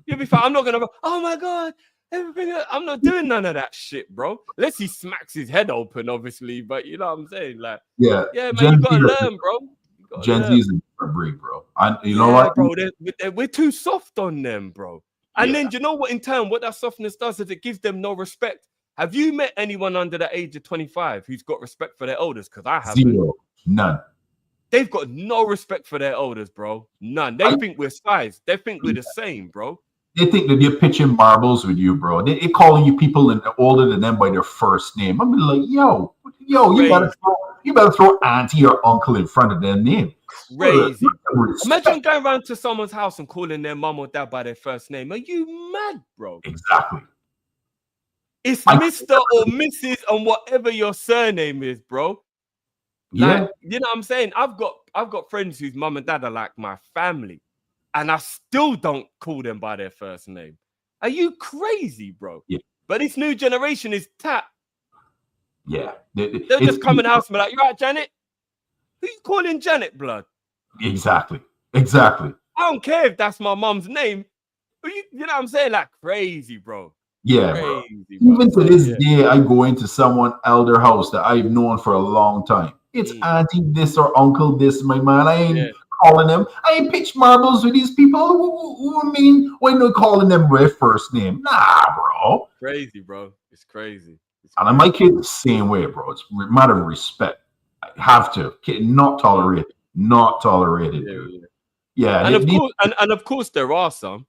You'll be fine. I'm not going to go, oh, my God. Everything. I'm not doing none of that shit, bro. Unless he smacks his head open, obviously. But you know what I'm saying? Like, yeah, man, you got to learn, bro. Gen Z is a different breed, bro. You know what? Bro, we're too soft on them, bro. And then, you know what, in turn, what that softness does is it gives them no respect. Have you met anyone under the age of 25 who's got respect for their elders? Because I haven't. Zero. None. They've got no respect for their elders, bro. None. They think we're size. They think we're the same, bro. They think that they're pitching marbles with you, bro. They calling you people older than them by their first name. I'm like, yo, you better throw auntie or uncle in front of their name. Crazy. Imagine going around to someone's house and calling their mom or dad by their first name. Are you mad, bro? Exactly. It's Mr. or Mrs. and whatever your surname is, bro. Like, you know what I'm saying? I've got friends whose mum and dad are like my family, and I still don't call them by their first name. Are you crazy, bro? Yeah. But this new generation is tap. Yeah. They'll just come in the house and be like, you right, Janet? Who you calling Janet, blood? Exactly. I don't care if that's my mom's name. But you know what I'm saying? Like, crazy, bro. Yeah, crazy, bro. Even to this day, I go into someone elder house that I've known for a long time. It's auntie this or uncle this, my man. I ain't calling them. I ain't pitch marbles with these people. Who mean why not calling them by first name? Nah, bro. Crazy, bro. It's crazy. And my kid the same way, bro. It's a matter of respect. I have to. Not tolerated. Not tolerated, dude. Yeah. And of course there are some.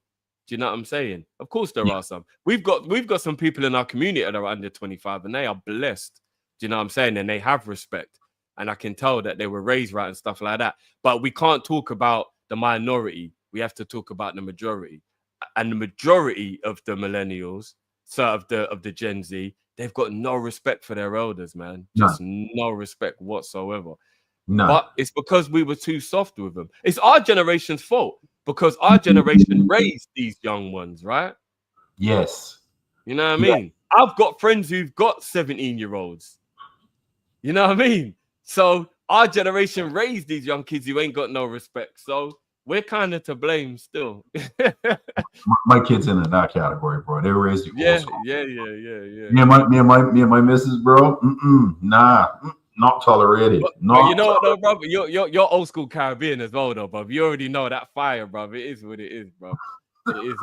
Do you know what I'm saying? Of course there are some. We've got some people in our community that are under 25 and they are blessed. Do you know what I'm saying? And they have respect. and I can tell that they were raised right and stuff like that. But we can't talk about the minority. We have to talk about the majority. And the majority of the millennials, so of the Gen Z, they've got no respect for their elders, man. Just no respect whatsoever. None. But it's because we were too soft with them. It's our generation's fault because our generation raised these young ones, right? Yes. You know what I mean? I've got friends who've got 17-year-olds. You know what I mean? So our generation raised these young kids who ain't got no respect. So we're kind of to blame still. My kids in that category, bro. They were raised old school. Yeah. Me and my missus, bro. Not tolerated. But you know what, though, bro? You're old school Caribbean as well, though, bro. You already know that fire, bro. It is what it is, bro. It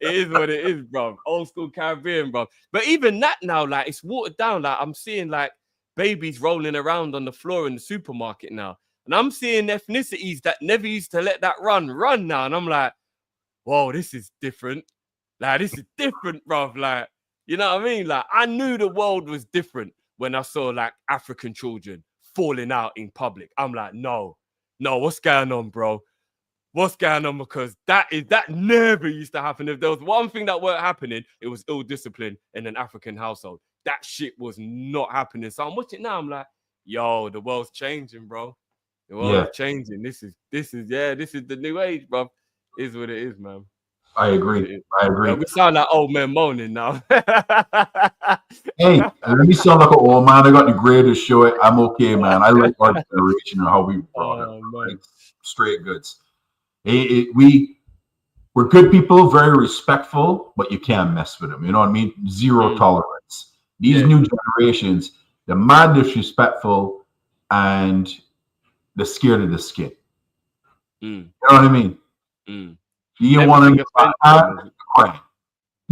is what it is, bro. Old school Caribbean, bro. But even that now, like, it's watered down. Like, I'm seeing like babies rolling around on the floor in the supermarket now, and I'm seeing ethnicities that never used to let that run now, and I'm like, whoa, this is different. Like, this is different, bro. Like, you know what I mean? Like, I knew the world was different when I saw like African children falling out in public. I'm like, no, what's going on, bro? What's going on? Because that never used to happen. If there was one thing that weren't happening, it was ill discipline in an African household. That shit was not happening. So I'm watching now. I'm like, yo, the world's changing, bro. The world's changing. This is the new age, bro. Is what it is, man. I agree. Yeah, we sound like old men moaning now. Hey, let me sound like an old man. I got the greatest show. I'm okay, man. I like our generation and how we brought it. Right? Straight goods. We're good people, very respectful, but you can't mess with them. You know what I mean? Zero tolerance. These new generations, they're mad disrespectful and they're scared of the skin. You know what I mean? You want to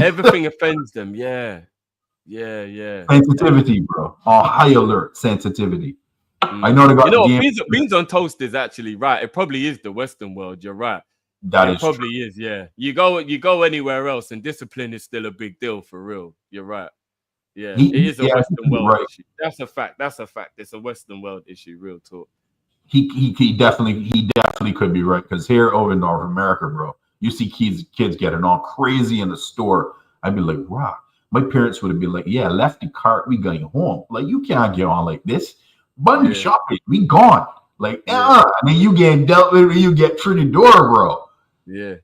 everything offends them. Yeah. Sensitivity, bro. On high alert, sensitivity. I know they got beans on toast is actually right. It probably is the Western world. You're right. It probably is. Yeah. You go anywhere else, and discipline is still a big deal for real. You're right. Yeah, it is a Western world issue. That's a fact. It's a Western world issue. Real talk. He definitely could be right, because here over in North America, bro, you see kids getting all crazy in the store. I'd be like, wow. My parents would have been like, yeah, left the cart, we going home. Like, you can't get on like this. Bunny shopping, we gone. Like, and then you get dealt with when you get through the door, bro. Yeah.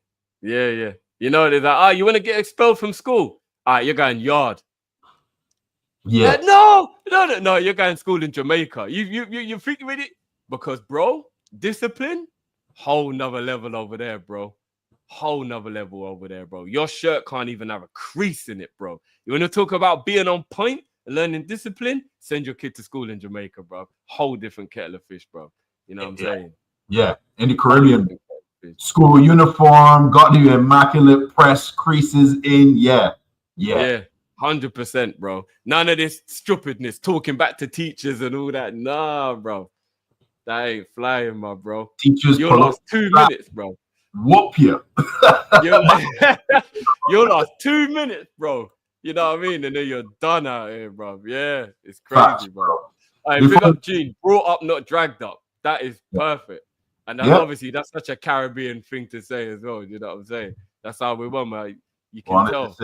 You know, they're like, you want to get expelled from school? All right, you're going yard. Yeah. No, you're going to school in Jamaica. You freaking with it? Because, bro, discipline, whole nother level over there, bro. Whole nother level over there, bro. Your shirt can't even have a crease in it, bro. You want to talk about being on point and learning discipline? Send your kid to school in Jamaica, bro. Whole different kettle of fish, bro. You know what I'm saying? Yeah. In the Caribbean, school uniform, got the immaculate press, creases in. Yeah. 100%, bro. None of this stupidness, talking back to teachers and all that. Nah, bro. That ain't flying, my bro. Teachers, you'll last 2 minutes, bro. Whoop you. You'll last 2 minutes, bro. You know what I mean? And then you're done out here, bro. Yeah, it's crazy, bro. All right, big up Gene. Brought up, not dragged up. That is perfect. And that's obviously, that's such a Caribbean thing to say as well. You know what I'm saying? That's how we want, man. You can tell.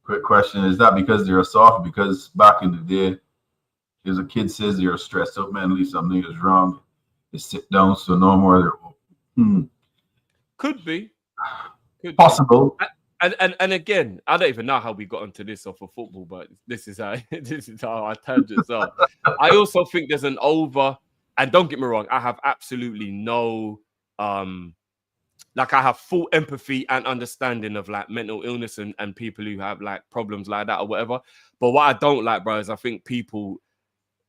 Quick question. Is that because they're soft? Because back in the day, as a kid says they're stressed out mentally, something is wrong. They sit down, so no more. Could be. Possible. And again, I don't even know how we got onto this off of football, but this is how our tangents are. I also think there's an and don't get me wrong, I have absolutely no I have full empathy and understanding of like mental illness and people who have like problems like that or whatever. But what I don't like, bro, is I think people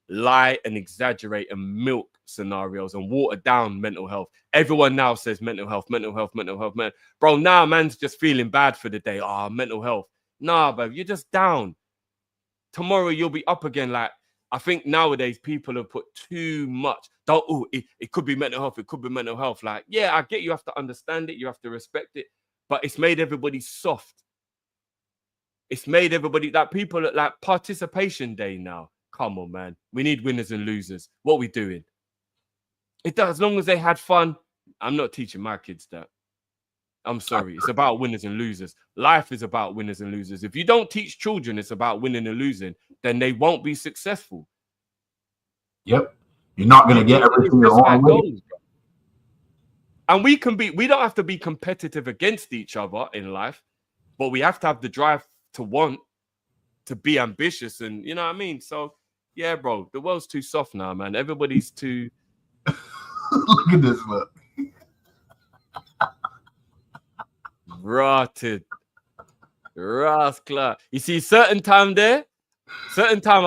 lie and exaggerate and milk scenarios and water down mental health. Everyone now says mental health. Bro, now man's just feeling bad for the day. Mental health. Nah, bro, you're just down. Tomorrow you'll be up again. Like, I think nowadays people have put too much. It could be mental health. It could be mental health. Like, yeah, I get you have to understand it. You have to respect it. But it's made everybody soft. It's made everybody, like, people at like participation day now. Come on, man. We need winners and losers. What are we doing? It does, as long as they had fun. I'm not teaching my kids that. I'm sorry. It's about winners and losers. Life is about winners and losers. If you don't teach children it's about winning and losing, then they won't be successful. Yep. You're not going to get everything your own way. And we don't have to be competitive against each other in life, but we have to have the drive to want to be ambitious. And you know what I mean? So, yeah, bro, the world's too soft now, man. Everybody's too... Look at this, look. Rotted. Rascal. You see, certain time I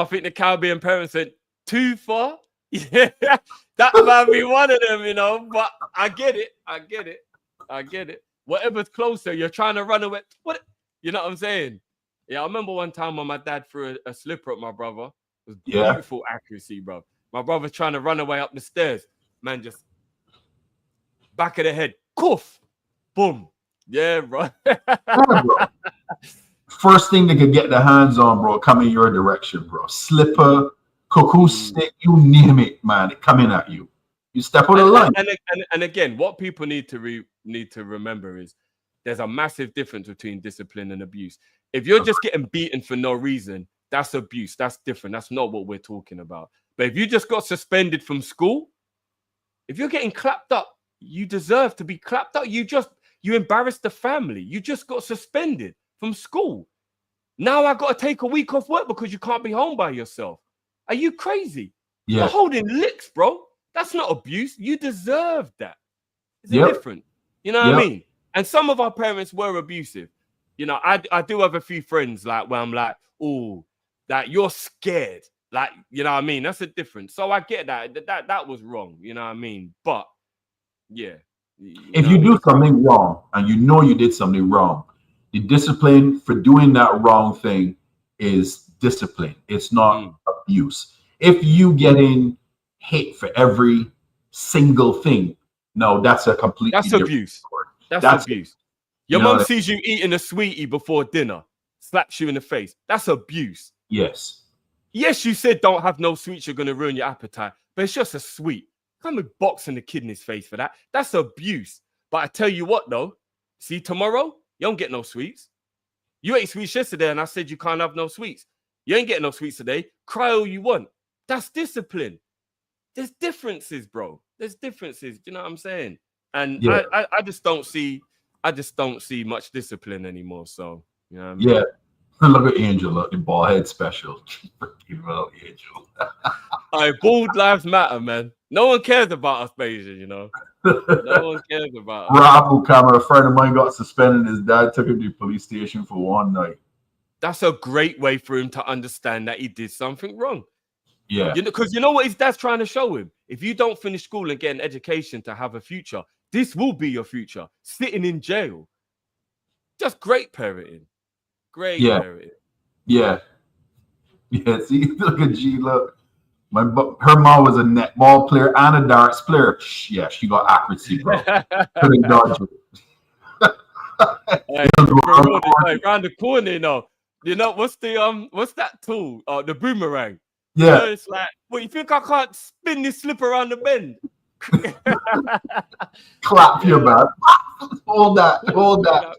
think the Caribbean parents went too far. Yeah, that might be one of them, you know, but I get it. Whatever's closer, you're trying to run away. What? You know what I'm saying? Yeah, I remember one time when my dad threw a slipper at my brother. It was beautiful accuracy, bro. My brother's trying to run away up the stairs. Man, just back of the head. Coof. Boom. Yeah, bro. First thing they could get their hands on, bro, coming your direction, bro. Slipper, cuckoo stick, you name it, man. It coming at you. You step on the line. And again, what people need to remember is there's a massive difference between discipline and abuse. If you're just getting beaten for no reason, that's abuse. That's different. That's not what we're talking about. But if you just got suspended from school, if you're getting clapped up, you deserve to be clapped up. You embarrassed the family. You just got suspended from school. Now I got to take a week off work because you can't be home by yourself. Are you crazy? Yeah. You're holding licks, bro. That's not abuse. You deserve that. It's different. You know what I mean? And some of our parents were abusive. You know, I do have a few friends like where I'm like, oh, that you're scared. Like, you know what I mean? That's a difference. So I get that was wrong. You know what I mean? But yeah. If you do something wrong and you know you did something wrong, the discipline for doing that wrong thing is discipline. It's not abuse. If you getting hit for every single thing, no, that's a completely different abuse. story. That's abuse. Your mom sees you eating a sweetie before dinner, slaps you in the face. That's abuse. Yes. Yes, you said don't have no sweets, you're going to ruin your appetite, but it's just a sweet. Come and boxing the kid in his face for that. That's abuse. But I tell you what, though, see, tomorrow, you don't get no sweets. You ate sweets yesterday, and I said you can't have no sweets. You ain't getting no sweets today. Cry all you want. That's discipline. There's differences, bro. There's differences. Do you know what I'm saying? And I just don't see much discipline anymore. So, you know what I mean? Yeah. Look at Angel, look, the ball head special. Angel. All right, bald lives matter, man. No one cares about us, Beijing, you know. No one cares about us. Rob Cameron, a friend of mine got suspended. His dad took him to the police station for one night. That's a great way for him to understand that he did something wrong. Yeah. Because you know what his dad's trying to show him? If you don't finish school and get an education to have a future, this will be your future. Sitting in jail. Just great parenting. Great parenting. Yeah. Yeah. See, look at G. Look. Her mom was a netball player and a darts player. Yeah, she got accuracy, bro. Couldn't dodge it. Around the corner, you know. You know what's that tool? The boomerang. Yeah. You know, it's like, well, you think I can't spin this slip around the bend? Clap your man. Hold that.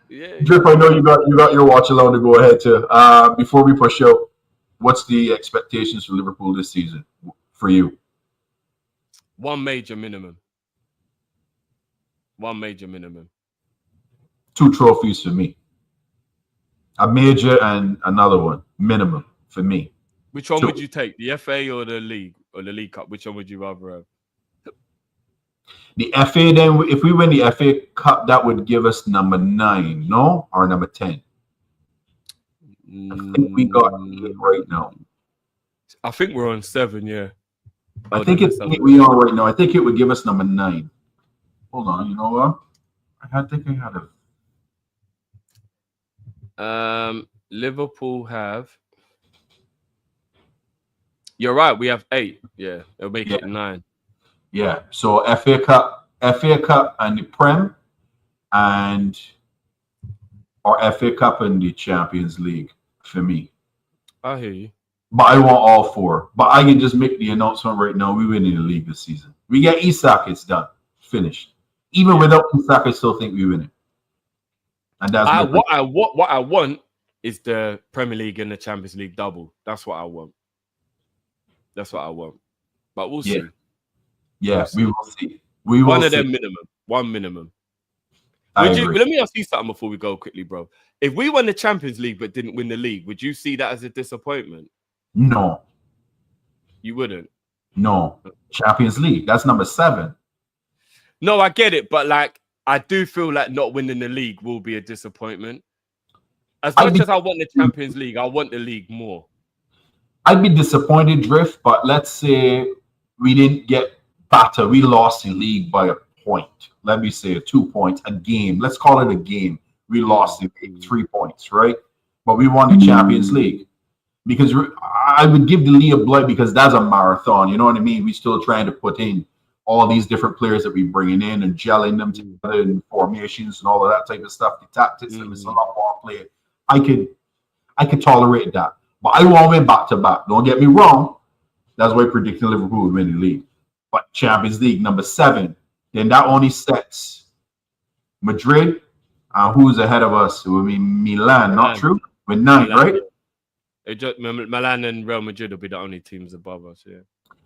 Yeah. Drip, I know you got your watch alone to go ahead to. Before we push out, what's the expectations for Liverpool this season for you? One major minimum. 2 trophies for me. A major and another one, minimum for me. Which one would you take? The FA or the League or the League Cup? Which one would you rather have? The FA, then, if we win the FA Cup, that would give us number 9, no? Or number 10? I think we got 8 right now. I think we're on 7, yeah. I think it's 8 we are right now. I think it would give us number 9. Hold on, you know what? I think I had a... Liverpool have... You're right, we have 8. Yeah, it'll make it 9. Yeah, so FA Cup and the Prem, or FA Cup and the Champions League for me. I hear you. But I want all four. But I can just make the announcement right now. We win in the league this season. We get Isak, it's done. Finished. Even without Isak, I still think we win it. And that's what I want is the Premier League and the Champions League double. That's what I want. That's what I want. But we'll see. Yeah, we will see. We will One of see. them minimum. One minimum. Let me ask you something before we go quickly, bro. If we won the Champions League but didn't win the league, would you see that as a disappointment? No. You wouldn't? No. Champions League. That's number 7. No, I get it. But, like, I do feel like not winning the league will be a disappointment. As much as I want the Champions League, I want the league more. I'd be disappointed, Drift, but let's say we didn't get better. We lost the league by a point. Let me say 2 points, a game. Let's call it a game. We lost the league 3 points, right? But we won the Champions League. Because I would give the league a blight because that's a marathon. You know what I mean? We're still trying to put in all these different players that we're bringing in and gelling them together in formations and all of that type of stuff. The tactics and it's a lot more play. I could tolerate that. But I want to win back-to-back. Don't get me wrong. That's why predicting Liverpool would win the league. But Champions League, number 7. Then that only sets Madrid. Who's ahead of us? It would be Milan. Not true? With 9, Milan, right? Milan and Real Madrid will be the only teams above us, yeah.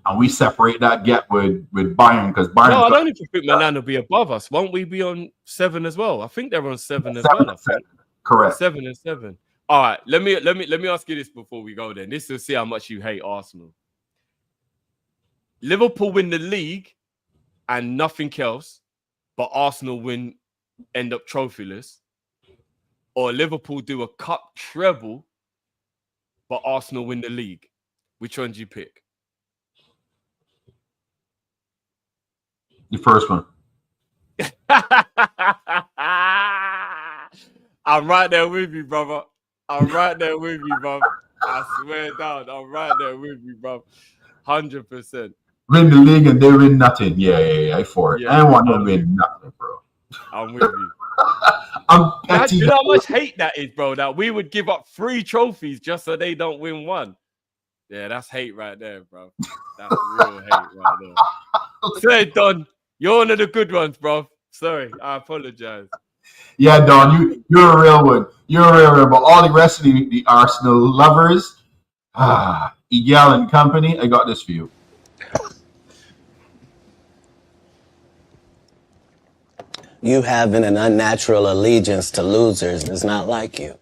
And we separate that gap with Bayern because Bayern. No, I don't even think Milan will be above us. Won't we be on 7 as well? I think they're on 7 as well. Correct. 7 and 7. All right, let me ask you this before we go. Then this will see how much you hate Arsenal. Liverpool win the league and nothing else, but Arsenal end up trophyless, or Liverpool do a cup treble, but Arsenal win the league. Which one do you pick? The first one. I'm right there with you, brother. I'm right there with you, brother. I swear down. I'm right there with you, brother. 100%. Win the league and they win nothing. Yeah. I for it. Yeah, I don't want them to win nothing, bro. I'm with you. You know how much hate that is, bro? That we would give up 3 trophies just so they don't win 1. Yeah, that's hate right there, bro. That's real hate right there. Say, Don, you're one of the good ones, bro. Sorry, I apologize. Yeah, Don, you're a real one. You're a real one. But all the rest of the Arsenal lovers, Egal and company, I got this for you. You having an unnatural allegiance to losers is not like you.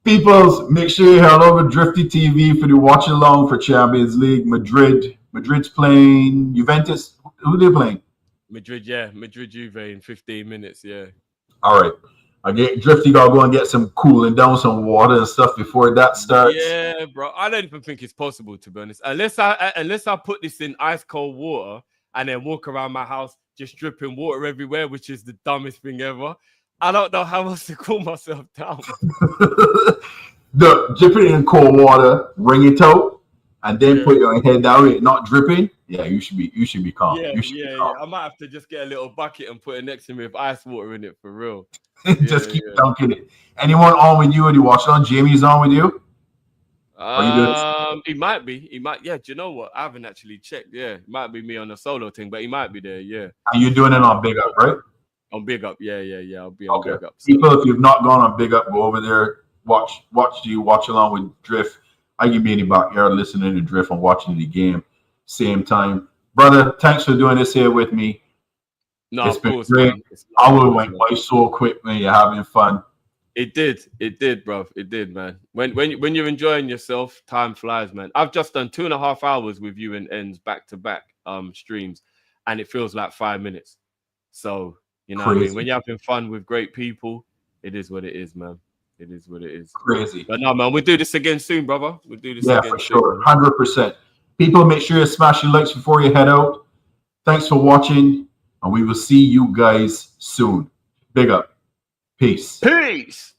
Peoples, make sure you head over DRIFTY TV for the watch along for Champions League. Madrid's playing Juventus. Who they playing? Madrid, yeah. Madrid Juve in 15 minutes, yeah. All right. DRIFTY gotta go and get some cooling down, some water and stuff before that starts. Yeah, bro. I don't even think it's possible, to be honest. Unless I put this in ice cold water and then walk around my house just dripping water everywhere, which is the dumbest thing ever. I don't know how else to cool myself down. Dip it in cold water, wring it out, and then put your head down with it not dripping. Yeah, you should be calm. Yeah. I might have to just get a little bucket and put it next to me with ice water in it for real. Just keep dunking it. Anyone on with you? Or you watch it on? Jamie's on with you? He might be. He might. Yeah. Do you know what? I haven't actually checked. Yeah, it might be me on a solo thing, but he might be there. Yeah. And you're doing it on Big Up, right? On Big Up. Yeah. I'll be on Big Up. So. People, if you've not gone on Big Up, go over there. Watch along with Drift. I can be in the backyard listening to Drift and watching the game same time. Brother, thanks for doing this here with me. No, it's been course, great. Hour went by so quick when you're having fun. It did, bro. It did, man. When you're enjoying yourself, time flies, man. I've just done 2.5 hours with you and Ends back-to-back streams, and it feels like 5 minutes. So, you know what I mean? When you're having fun with great people, it is what it is, man. It is what it is. Crazy. But no, man, we'll do this again soon, brother. We'll do this again for sure. 100%. People, make sure you smash your likes before you head out. Thanks for watching, and we will see you guys soon. Big up. Peace. Peace.